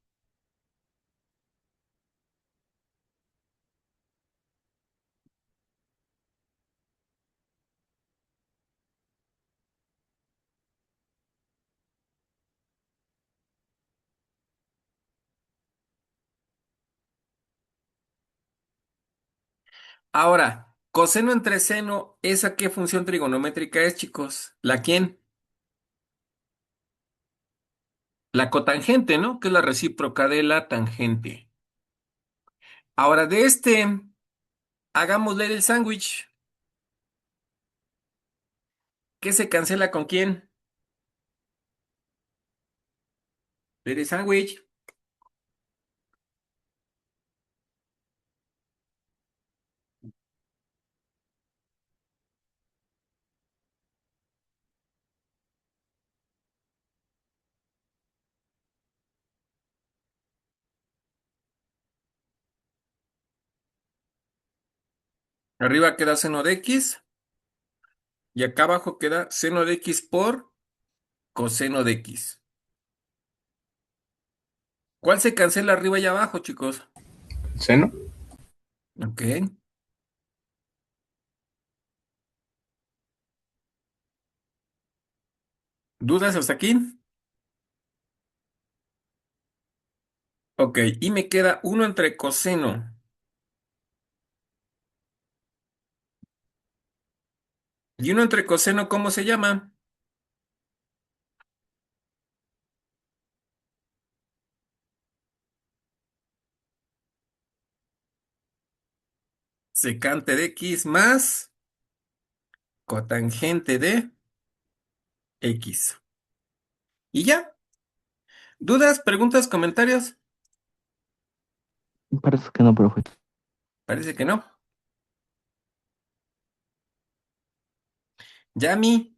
Ahora, coseno entre seno, ¿esa qué función trigonométrica es, chicos? ¿La quién? La cotangente, ¿no? Que es la recíproca de la tangente. Ahora, de este, hagámosle el sándwich. ¿Qué se cancela con quién? El sándwich. Arriba queda seno de X y acá abajo queda seno de X por coseno de X. ¿Cuál se cancela arriba y abajo, chicos? ¿Seno? Ok. ¿Dudas hasta aquí? Ok, y me queda uno entre coseno. ¿Y uno entre coseno cómo se llama? Secante de X más cotangente de X. ¿Y ya? ¿Dudas, preguntas, comentarios? Parece que no, profe. Parece que no. Yami,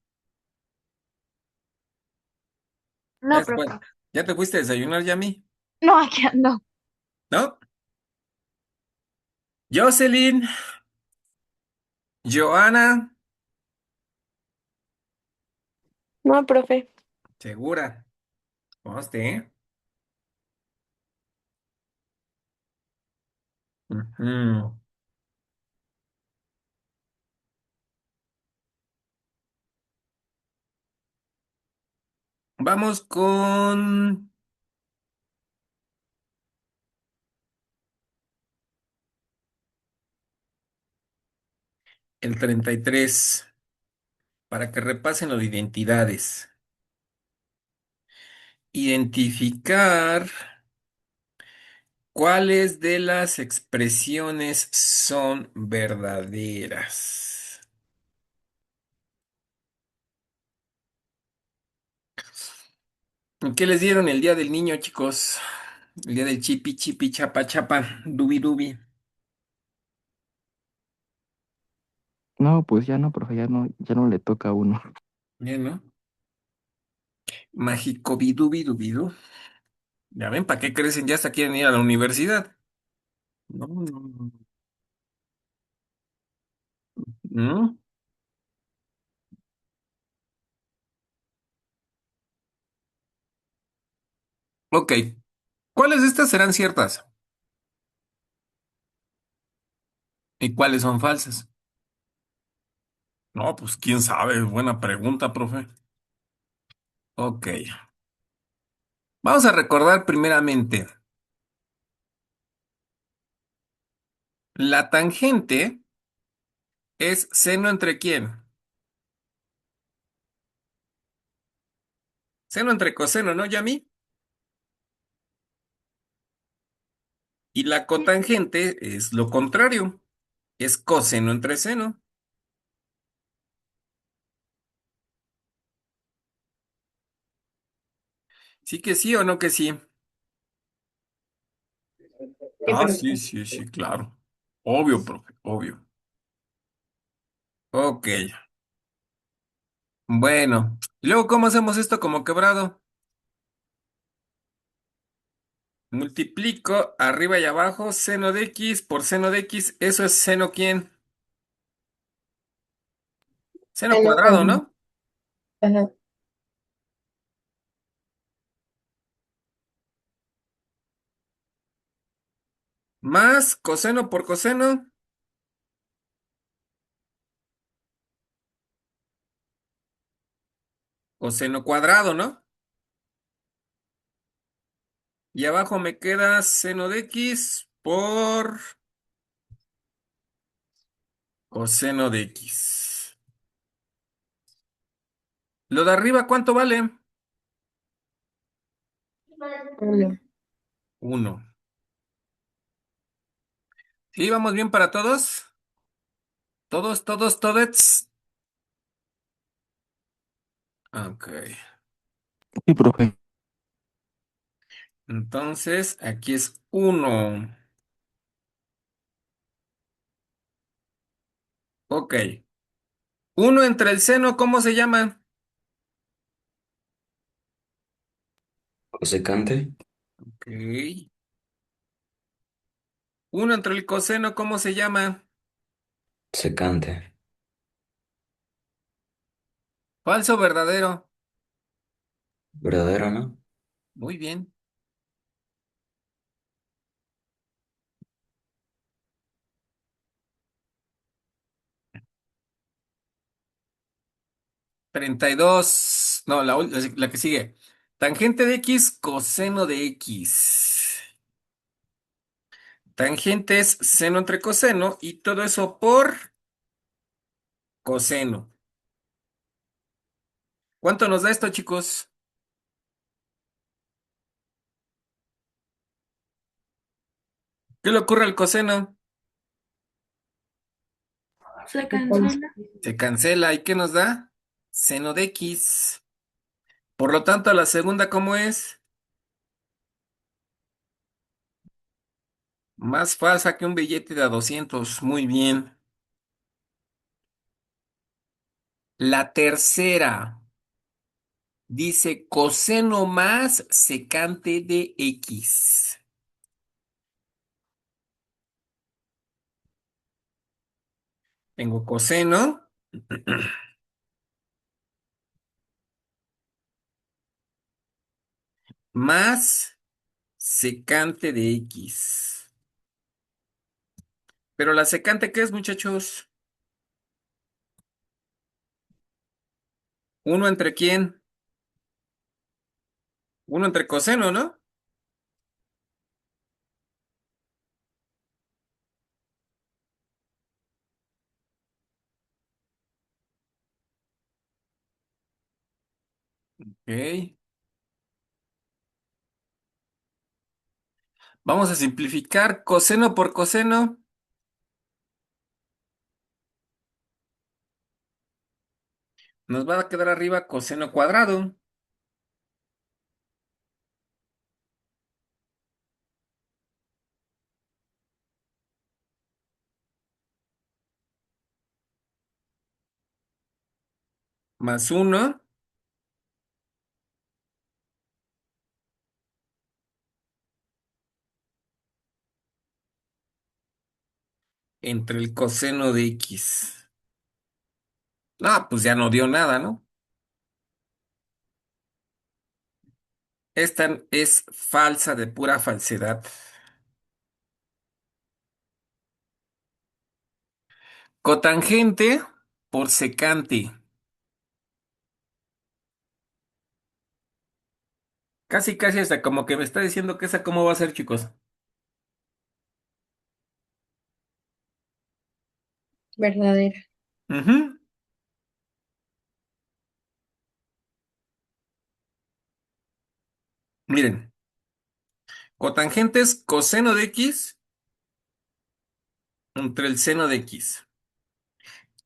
No, profe. ¿ya te fuiste a desayunar, Yami? No, aquí ando. ¿No? Jocelyn, Joana, No, profe. segura. Conste, ¿eh? Ujú. Vamos con el 33 para que repasen lo de identidades. Identificar cuáles de las expresiones son verdaderas. ¿Qué les dieron el día del niño, chicos? El día del chipi, chipi, chapa, chapa, dubi, dubi. No, pues ya no, profe, ya no le toca a uno. Bien, ¿no? Mágico, bidubi, dubidu. Ya ven, ¿para qué crecen? Ya hasta quieren ir a la universidad. No, no, no. ¿No? Ok, ¿Cuáles de estas serán ciertas? ¿Y cuáles son falsas? No, pues quién sabe, buena pregunta, profe. Ok, vamos a recordar primeramente, la tangente es seno entre quién? Seno entre coseno, ¿no, Yami? Y la cotangente es lo contrario, es coseno entre seno. ¿Sí que sí o no que sí? Sí, Ah, sí, profe. sí, sí, claro. Obvio, profe, obvio. Ok, bueno. ¿Y luego cómo hacemos esto como quebrado? Multiplico arriba y abajo seno de x por seno de x. ¿Eso es seno quién? Seno Seno cuadrado, cuadrado. ¿no? Ajá. Más coseno por coseno, coseno cuadrado, ¿no? Y abajo me queda seno de x por coseno de x. Lo de arriba, ¿cuánto vale? Uno. Uno. ¿Sí? ¿Vamos bien para todos? Todos, todos, todos. Ok. Sí, profe. Entonces, aquí es uno. Ok. Uno entre el seno, ¿cómo se llama? Cosecante, Ok. Uno entre el coseno, ¿cómo se llama? secante, Falso o verdadero. verdadero, ¿no? Muy bien. 32. No, la que sigue. Tangente de x, coseno de x. Tangente es seno entre coseno y todo eso por coseno. ¿Cuánto nos da esto, chicos? ¿Qué le ocurre al coseno? Se cancela. Se cancela. ¿Y qué nos da? Seno de x. Por lo tanto, la segunda, ¿cómo es? Más falsa que un billete de a 200. Muy bien. La tercera dice coseno más secante de x. Tengo coseno más secante de x. Pero la secante, ¿qué es, muchachos? ¿Uno entre quién? Uno entre coseno, ¿no? Ok. Vamos a simplificar coseno por coseno. Nos va a quedar arriba coseno cuadrado más uno entre el coseno de x. No, pues ya no dio nada, ¿no? Esta es falsa de pura falsedad. Cotangente por secante. Casi, casi hasta como que me está diciendo que esa cómo va a ser, chicos. Verdadera. Ujú. Miren, cotangente es coseno de x entre el seno de x.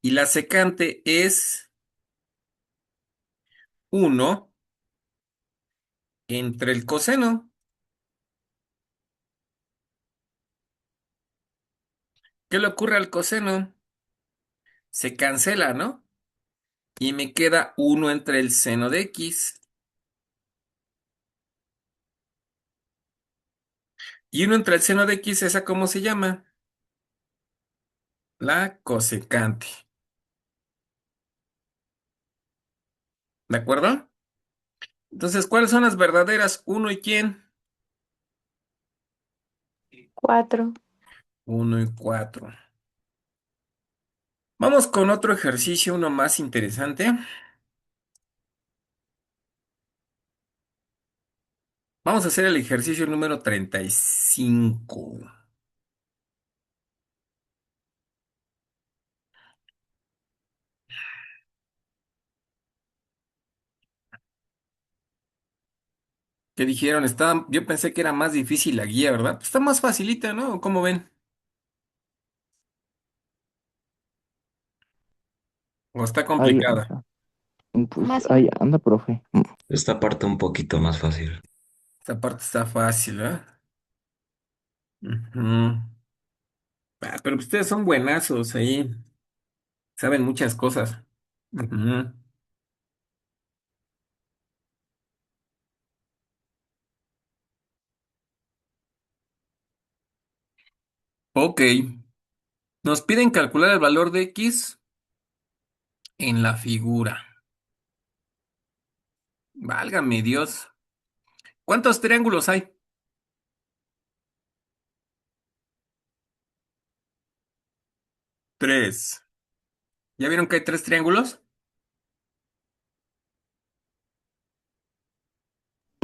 Y la secante es uno entre el coseno. ¿Qué le ocurre al coseno? Se cancela, ¿no? Y me queda uno entre el seno de x. Y uno entre el seno de x, ¿esa cómo se llama? La cosecante. ¿De acuerdo? Entonces, ¿cuáles son las verdaderas? ¿Uno y quién? 4. Uno y cuatro. Vamos con otro ejercicio, uno más interesante. Vamos a hacer el ejercicio número 35. ¿Qué dijeron? Yo pensé que era más difícil la guía, ¿verdad? Pues está más facilita, ¿no? ¿Cómo ven? ¿O está Ahí complicada? anda. Pues Más o ahí menos. anda, profe. Esta parte un poquito más fácil. Esta parte está fácil, ¿eh? Ujú. Pero ustedes son buenazos ahí. Saben muchas cosas. Ujú. Ok. Nos piden calcular el valor de x en la figura. Válgame Dios. ¿Cuántos triángulos hay? Tres. ¿Ya vieron que hay tres triángulos?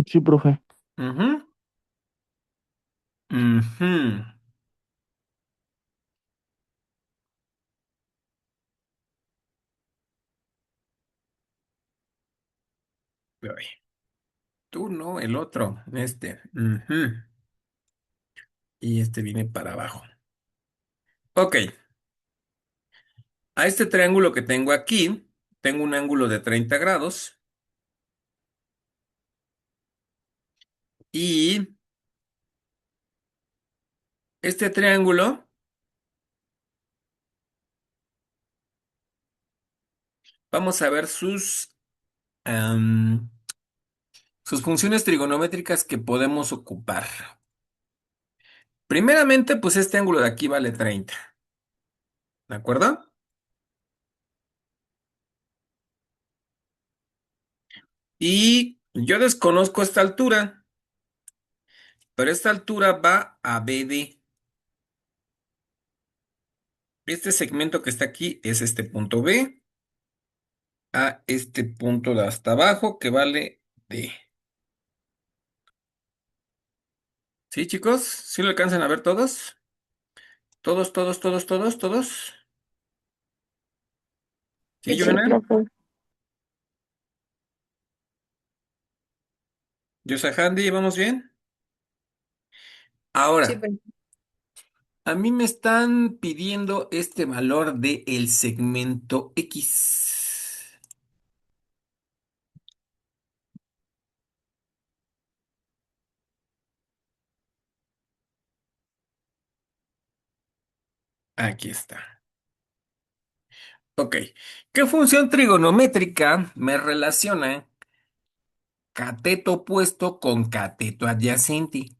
Sí, profe. Ujú. Ujú. Ay, tú no, el otro, este. Ujú. Y este viene para abajo. Ok, a este triángulo que tengo aquí, tengo un ángulo de 30 grados y este triángulo, vamos a ver am, sus funciones trigonométricas que podemos ocupar. Primeramente, pues este ángulo de aquí vale 30, ¿de acuerdo? Y yo desconozco esta altura, pero esta altura va a BD. Este segmento que está aquí es este punto B a este punto de hasta abajo que vale D. ¿Sí, chicos? ¿Sí lo alcanzan a ver todos? Todos, todos, todos, todos, todos. ¿Sí, Sí, Sí, profe. Joana? profe. Yosa Handy, ¿vamos bien? Sí, Ahora, profe. a mí me están pidiendo este valor de el segmento X. Aquí está. Ok. ¿Qué función trigonométrica me relaciona cateto opuesto con cateto adyacente?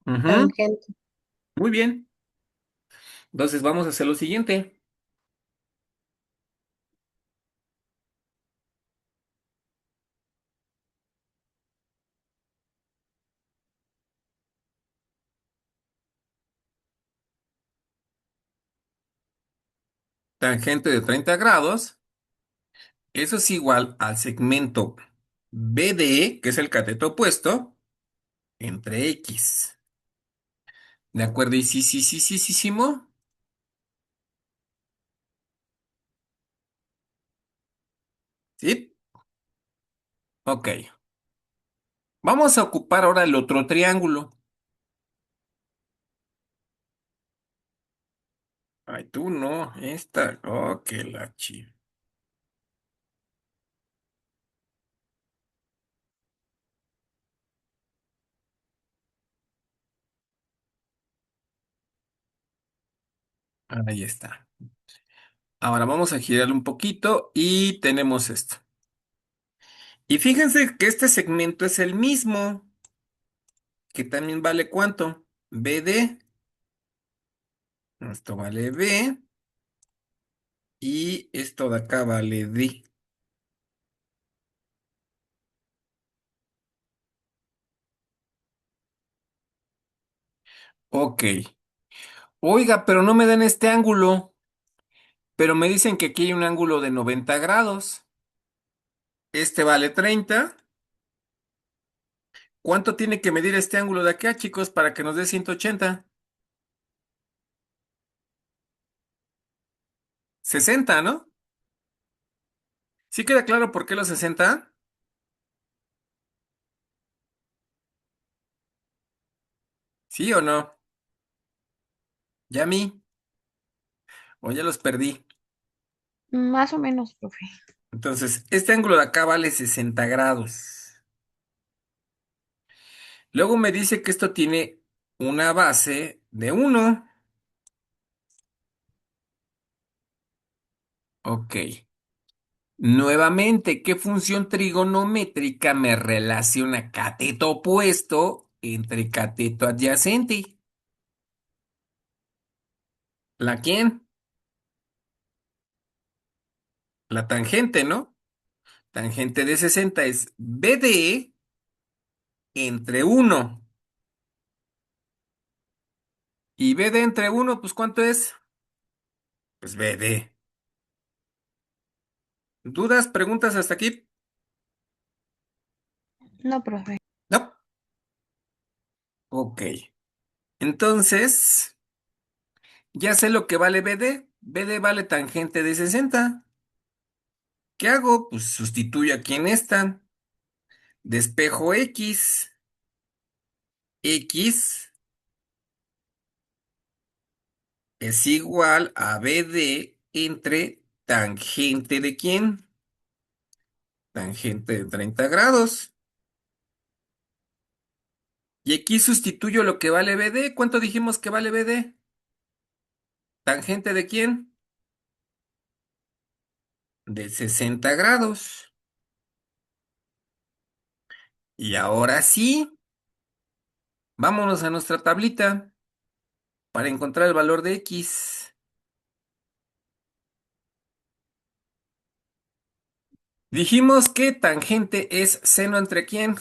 Ujú. Tangente. Muy bien. Entonces vamos a hacer lo siguiente. tangente de 30 grados, eso es igual al segmento BD, que es el cateto opuesto, entre X. ¿De acuerdo? Y sí, sí, sí, sí, sí, sí, ¿sí? Ok. Vamos a ocupar ahora el otro triángulo. Ay, tú no, esta. Oh, qué la chi. Ahí está. Ahora vamos a girarlo un poquito y tenemos esto. Y fíjense que este segmento es el mismo, que también vale ¿cuánto? BD. Esto vale B y esto de acá vale D. Ok. Oiga, pero no me dan este ángulo. Pero me dicen que aquí hay un ángulo de 90 grados. Este vale 30. ¿Cuánto tiene que medir este ángulo de acá, chicos, para que nos dé 180? 60, ¿no? ¿Sí queda claro por qué los 60? ¿Sí o no? ¿Ya a mí? ¿O ya los perdí? Más o menos, profe. Entonces, este ángulo de acá vale 60 grados. Luego me dice que esto tiene una base de 1. Ok. Nuevamente, ¿qué función trigonométrica me relaciona cateto opuesto entre cateto adyacente? ¿La quién? La tangente, ¿no? Tangente de 60 es BD entre 1. ¿Y BD entre 1, pues cuánto es? Pues BD. ¿Dudas, preguntas hasta aquí? No, profe. No. Ok. Entonces, ya sé lo que vale BD. BD vale tangente de 60. ¿Qué hago? Pues sustituyo aquí en esta. Despejo X. X es igual a BD entre tangente de quién? Tangente de 30 grados. Y aquí sustituyo lo que vale BD. ¿Cuánto dijimos que vale BD? ¿Tangente de quién? De 60 grados. Y ahora sí, vámonos a nuestra tablita para encontrar el valor de X. Dijimos que tangente es seno entre quién?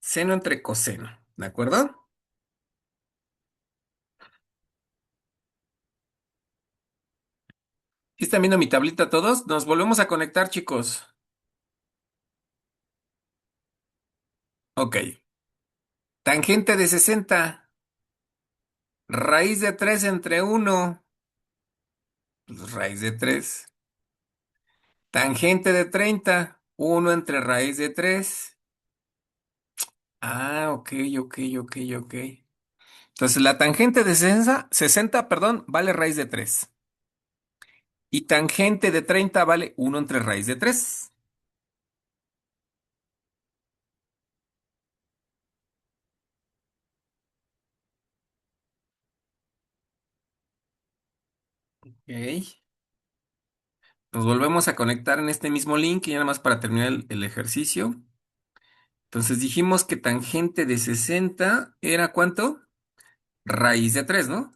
Seno entre coseno. ¿De acuerdo? ¿Sí están viendo mi tablita todos? Nos volvemos a conectar, chicos. Ok. Tangente de 60. Raíz de 3 entre 1. Pues raíz de 3. Tangente de 30. 1 entre raíz de 3. Ah, ok, ok, ok, ok. Entonces la tangente de 60, perdón, vale raíz de 3. Y tangente de 30 vale 1 entre raíz de 3. Ok. Nos volvemos a conectar en este mismo link y nada más para terminar el ejercicio. Entonces dijimos que tangente de 60 era ¿cuánto? Raíz de 3, ¿no?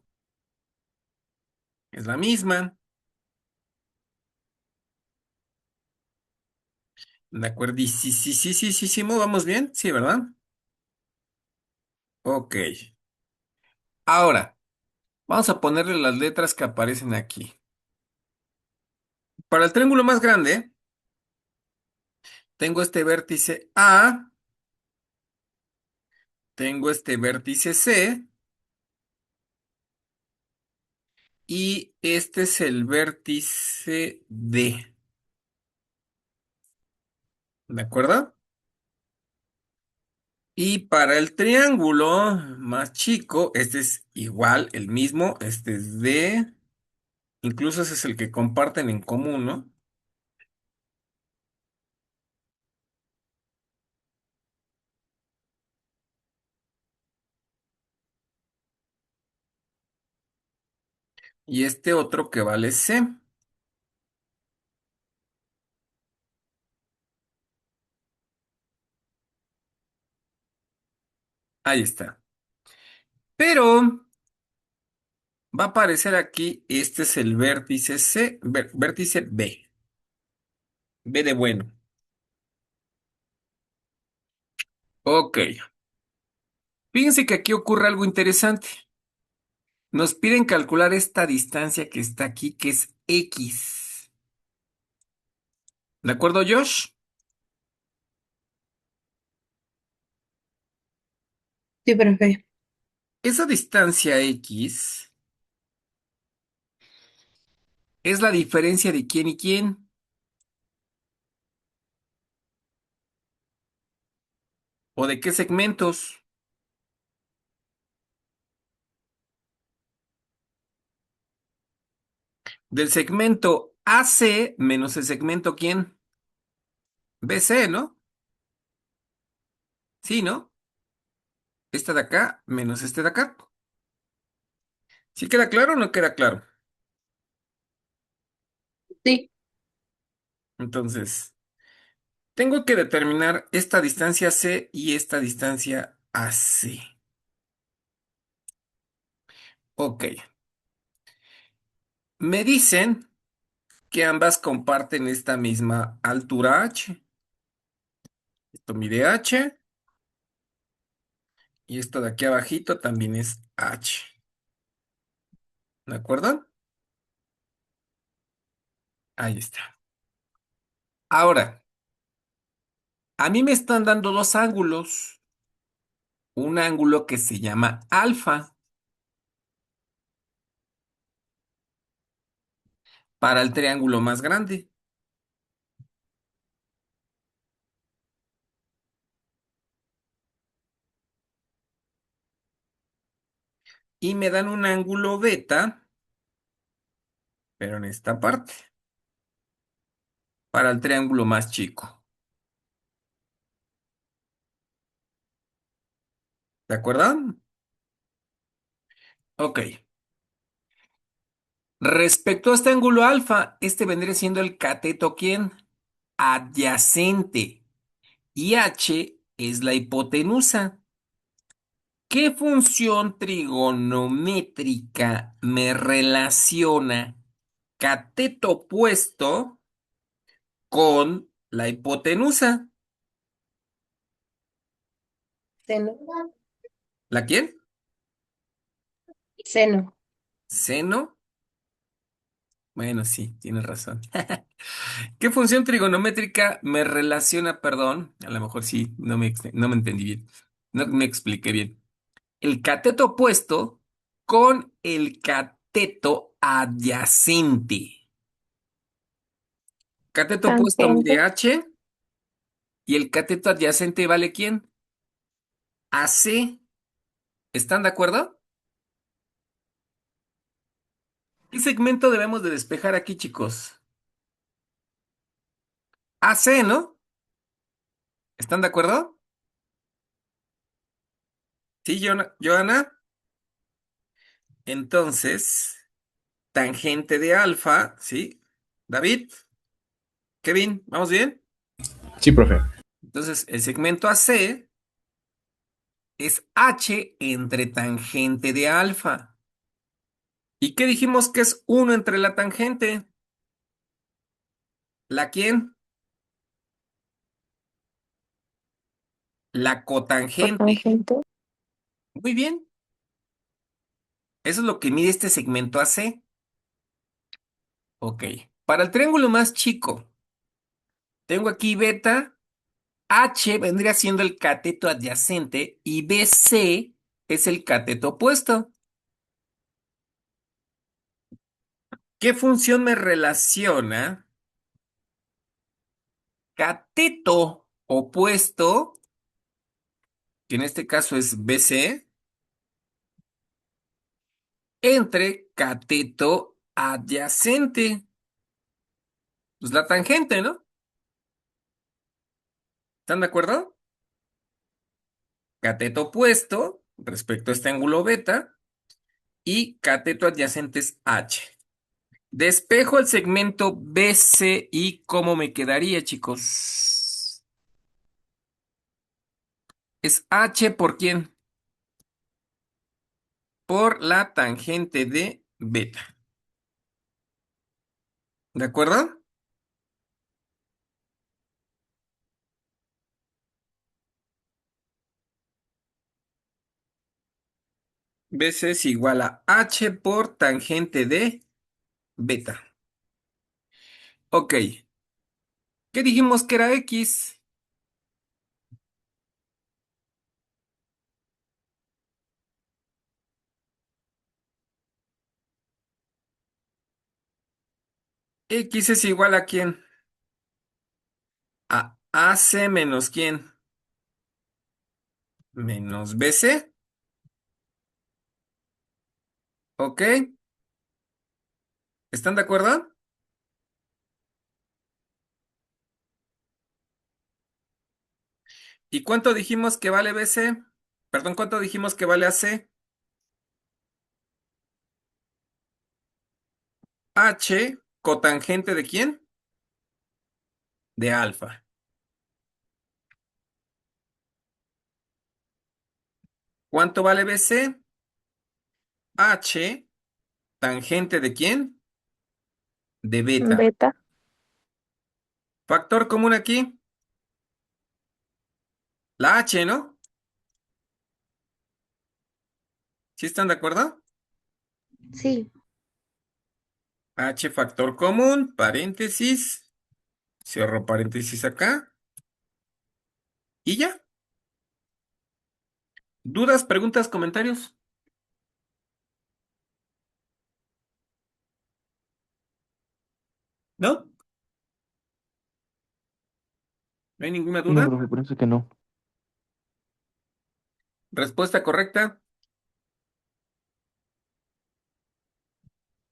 Es la misma. ¿De acuerdo? Y sí, sí, sí, sí, sí, sí, ¿vamos bien? Sí, ¿verdad? Ok. Ahora, Vamos a ponerle las letras que aparecen aquí. Para el triángulo más grande, tengo este vértice A, tengo este vértice C y este es el vértice D. ¿De acuerdo? Y para el triángulo más chico, este es igual, el mismo, este es D, incluso ese es el que comparten en común, ¿no? Y este otro que vale C. Ahí está. Pero va a aparecer aquí, este es el vértice C, vértice B. B de bueno. Ok. Fíjense que aquí ocurre algo interesante. Nos piden calcular esta distancia que está aquí, que es X. ¿De acuerdo, Josh? Sí, profe. Esa distancia X es la diferencia de quién y quién, o de qué segmentos. Del segmento AC menos el segmento quién. BC, ¿no? Sí, ¿no? Esta de acá menos este de acá. ¿Sí queda claro o no queda claro? Sí. Entonces, tengo que determinar esta distancia C y esta distancia AC. Ok. Me dicen que ambas comparten esta misma altura H. Esto mide H y esto de aquí abajito también es H. ¿De acuerdo? Ahí está. Ahora, a mí me están dando dos ángulos. Un ángulo que se llama alfa para el triángulo más grande. Y me dan un ángulo beta, pero en esta parte, para el triángulo más chico. ¿De acuerdo? Ok. Respecto a este ángulo alfa, este vendría siendo el cateto ¿quién? Adyacente. Y H es la hipotenusa. ¿Qué función trigonométrica me relaciona cateto opuesto con la hipotenusa? Seno. ¿La quién? Seno. ¿Seno? Bueno, sí, tienes razón. ¿Qué función trigonométrica me relaciona, perdón? A lo mejor sí, no me entendí bien. No me expliqué bien. El cateto opuesto con el cateto adyacente. Cateto opuesto mide Tangente. H y el cateto adyacente vale ¿quién? AC. ¿Están de acuerdo? ¿Qué segmento debemos de despejar aquí, chicos? AC, ¿no? ¿Están de acuerdo? Sí, Joana. Entonces, tangente de alfa, ¿sí? David, Kevin, ¿vamos bien? Sí, profe. Entonces, el segmento AC es H entre tangente de alfa. ¿Y qué dijimos que es uno entre la tangente? ¿La quién? La cotangente. Cotangente. Muy bien. Eso es lo que mide este segmento AC. Ok. Para el triángulo más chico, tengo aquí beta. H vendría siendo el cateto adyacente y BC es el cateto opuesto. ¿Qué función me relaciona cateto opuesto, que en este caso es BC, entre cateto adyacente? Pues la tangente, ¿no? ¿Están de acuerdo? Cateto opuesto respecto a este ángulo beta y cateto adyacente es H. Despejo el segmento BC y ¿cómo me quedaría, chicos? ¿Es H por quién? Por la tangente de beta. ¿De acuerdo? BC es igual a H por tangente de beta. Ok. ¿Qué dijimos que era X? X es igual a quién? A AC menos quién? Menos BC. ¿Ok? ¿Están de acuerdo? ¿Y cuánto dijimos que vale BC? Perdón, ¿cuánto dijimos que vale AC? H, cotangente de quién? De alfa. ¿Cuánto vale BC? H, tangente de quién? De beta. Beta. Factor común aquí, la H, ¿no? ¿Sí están de acuerdo? Sí. H factor común, paréntesis, cierro paréntesis acá, y ya. ¿Dudas, preguntas, comentarios? ¿No? ¿No hay ninguna No, duda? profe, parece que no. Respuesta correcta.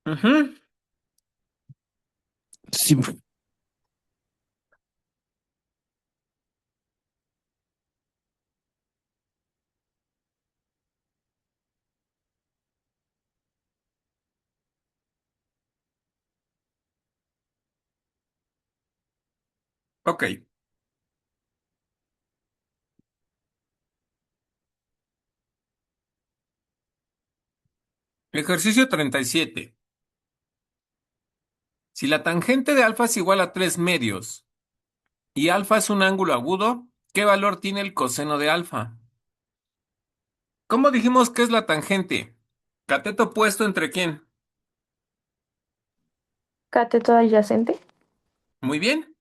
Ujú. Sí, profe. Ok. Ejercicio 37. Si la tangente de alfa es igual a 3 medios y alfa es un ángulo agudo, ¿qué valor tiene el coseno de alfa? ¿Cómo dijimos que es la tangente? Cateto opuesto entre quién. Cateto adyacente. Muy bien.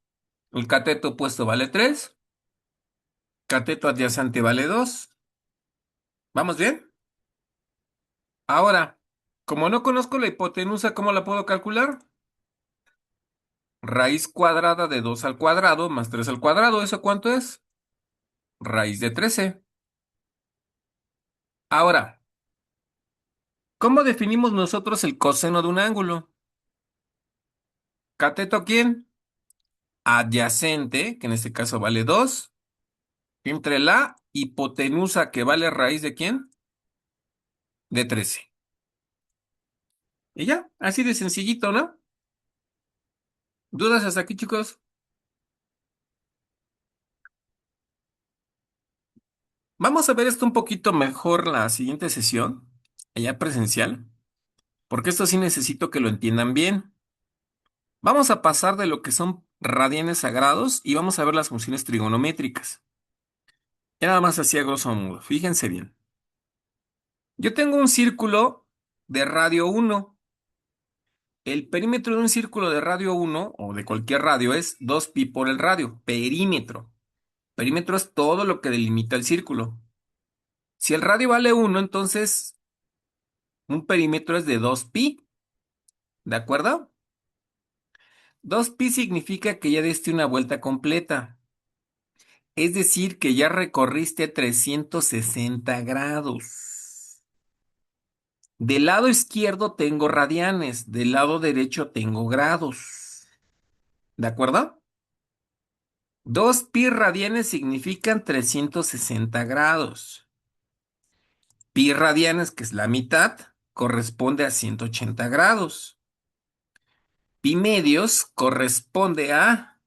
El cateto opuesto vale 3. Cateto adyacente vale 2. ¿Vamos bien? Ahora, como no conozco la hipotenusa, ¿cómo la puedo calcular? Raíz cuadrada de 2 al cuadrado más 3 al cuadrado. ¿Eso cuánto es? Raíz de 13. Ahora, ¿cómo definimos nosotros el coseno de un ángulo? ¿Cateto quién? Adyacente, que en este caso vale 2, entre la hipotenusa que vale raíz de quién? De 13. Y ya, así de sencillito, ¿no? ¿Dudas hasta aquí, chicos? Vamos a ver esto un poquito mejor la siguiente sesión, allá presencial, porque esto sí necesito que lo entiendan bien. Vamos a pasar de lo que son radianes a grados y vamos a ver las funciones trigonométricas. Ya nada más así a grosso modo, fíjense bien. Yo tengo un círculo de radio 1. El perímetro de un círculo de radio 1 o de cualquier radio es 2pi por el radio. Perímetro. Perímetro es todo lo que delimita el círculo. Si el radio vale 1, entonces un perímetro es de 2pi. ¿De acuerdo? 2pi significa que ya diste una vuelta completa. Es decir, que ya recorriste 360 grados. Del lado izquierdo tengo radianes, del lado derecho tengo grados. ¿De acuerdo? 2pi radianes significan 360 grados. Pi radianes, que es la mitad, corresponde a 180 grados. Pi medios corresponde a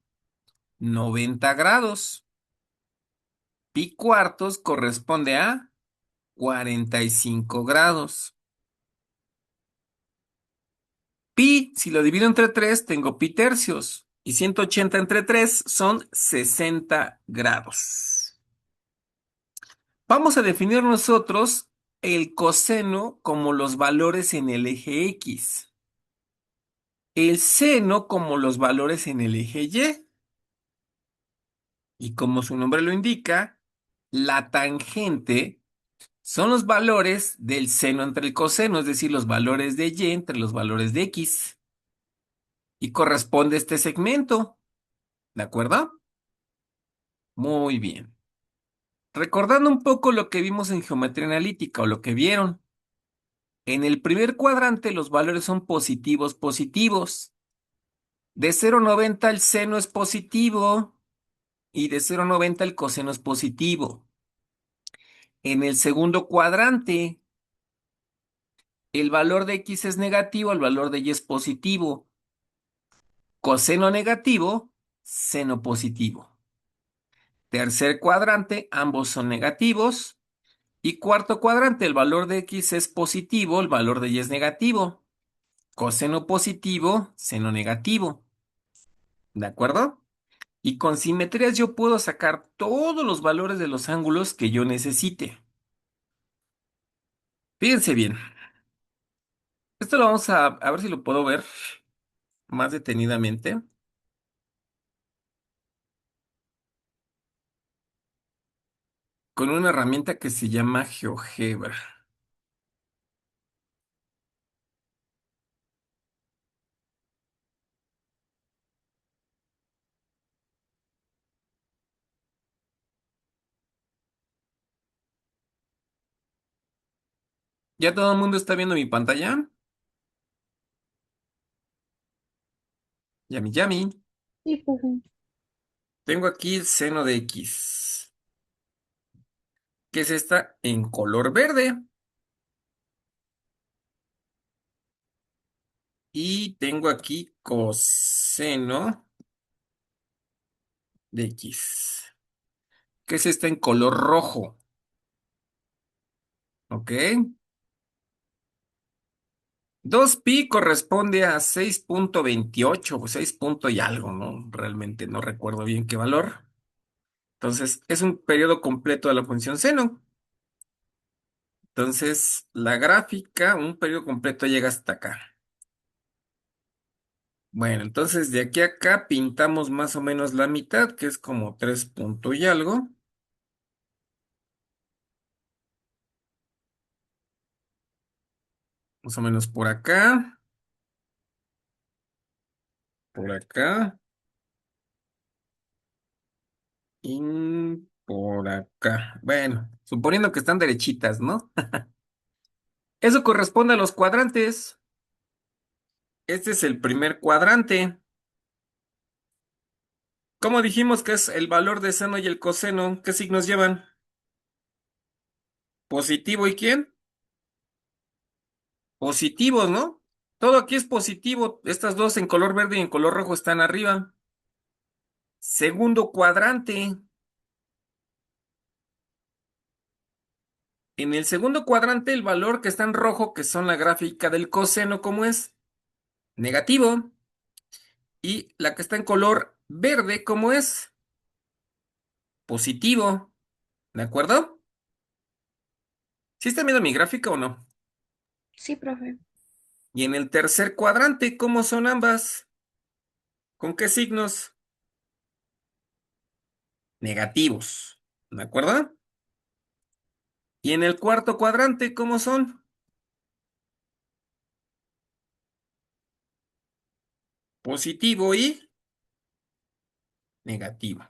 90 grados. Pi cuartos corresponde a 45 grados. Pi, si lo divido entre 3, tengo pi tercios. Y 180 entre 3 son 60 grados. Vamos a definir nosotros el coseno como los valores en el eje X. El seno como los valores en el eje Y. Y como su nombre lo indica, la tangente son los valores del seno entre el coseno, es decir, los valores de Y entre los valores de X. Y corresponde a este segmento. ¿De acuerdo? Muy bien. Recordando un poco lo que vimos en geometría analítica o lo que vieron. En el primer cuadrante los valores son positivos, positivos. De 0,90 el seno es positivo y de 0,90 el coseno es positivo. En el segundo cuadrante, el valor de X es negativo, el valor de Y es positivo. Coseno negativo, seno positivo. Tercer cuadrante, ambos son negativos. Y cuarto cuadrante, el valor de X es positivo, el valor de Y es negativo. Coseno positivo, seno negativo. ¿De acuerdo? Y con simetrías yo puedo sacar todos los valores de los ángulos que yo necesite. Fíjense bien. Esto lo vamos a ver si lo puedo ver más detenidamente. Con una herramienta que se llama GeoGebra. ¿Ya todo el mundo está viendo mi pantalla? Yami, yami. Sí, profe. Tengo aquí el seno de X, que es esta en color verde. Y tengo aquí coseno de X, que es esta en color rojo. ¿Ok? 2pi corresponde a 6,28 o 6 punto y algo, ¿no? Realmente no recuerdo bien qué valor. Entonces, es un periodo completo de la función seno. Entonces, la gráfica, un periodo completo llega hasta acá. Bueno, entonces de aquí a acá pintamos más o menos la mitad, que es como 3 punto y algo. Más o menos por acá y por acá. Bueno, suponiendo que están derechitas, ¿no? Eso corresponde a los cuadrantes. Este es el primer cuadrante. ¿Cómo dijimos que es el valor de seno y el coseno? ¿Qué signos llevan? ¿Positivo y quién? Positivos, ¿no? Todo aquí es positivo. Estas dos en color verde y en color rojo están arriba. Segundo cuadrante. En el segundo cuadrante, el valor que está en rojo, que son la gráfica del coseno, ¿cómo es? Negativo. Y la que está en color verde, ¿cómo es? Positivo. ¿De acuerdo? ¿Sí está viendo mi gráfica o no? Sí, profe. Y en el tercer cuadrante, ¿cómo son ambas? ¿Con qué signos? Negativos. ¿De acuerdo? Y en el cuarto cuadrante, ¿cómo son? Positivo y negativo.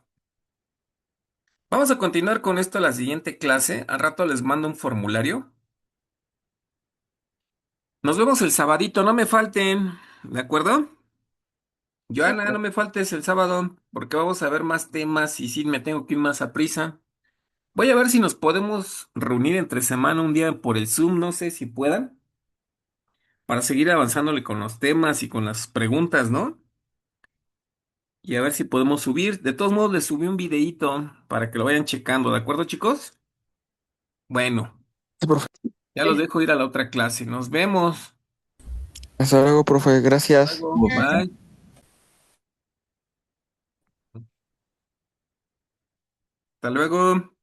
Vamos a continuar con esto la siguiente clase. Al rato les mando un formulario. Nos vemos el sabadito, no me falten. ¿De acuerdo? Sí, Joana, no profe. me faltes el sábado, porque vamos a ver más temas y sí, me tengo que ir más a prisa. Voy a ver si nos podemos reunir entre semana un día por el Zoom, no sé si puedan, para seguir avanzándole con los temas y con las preguntas, ¿no? Y a ver si podemos subir. De todos modos, les subí un videíto para que lo vayan checando, ¿de acuerdo, chicos? Bueno, Sí, profe. ya los dejo ir a la otra clase. Nos vemos. Hasta luego, profe. Gracias. Luego, bye. Hasta luego.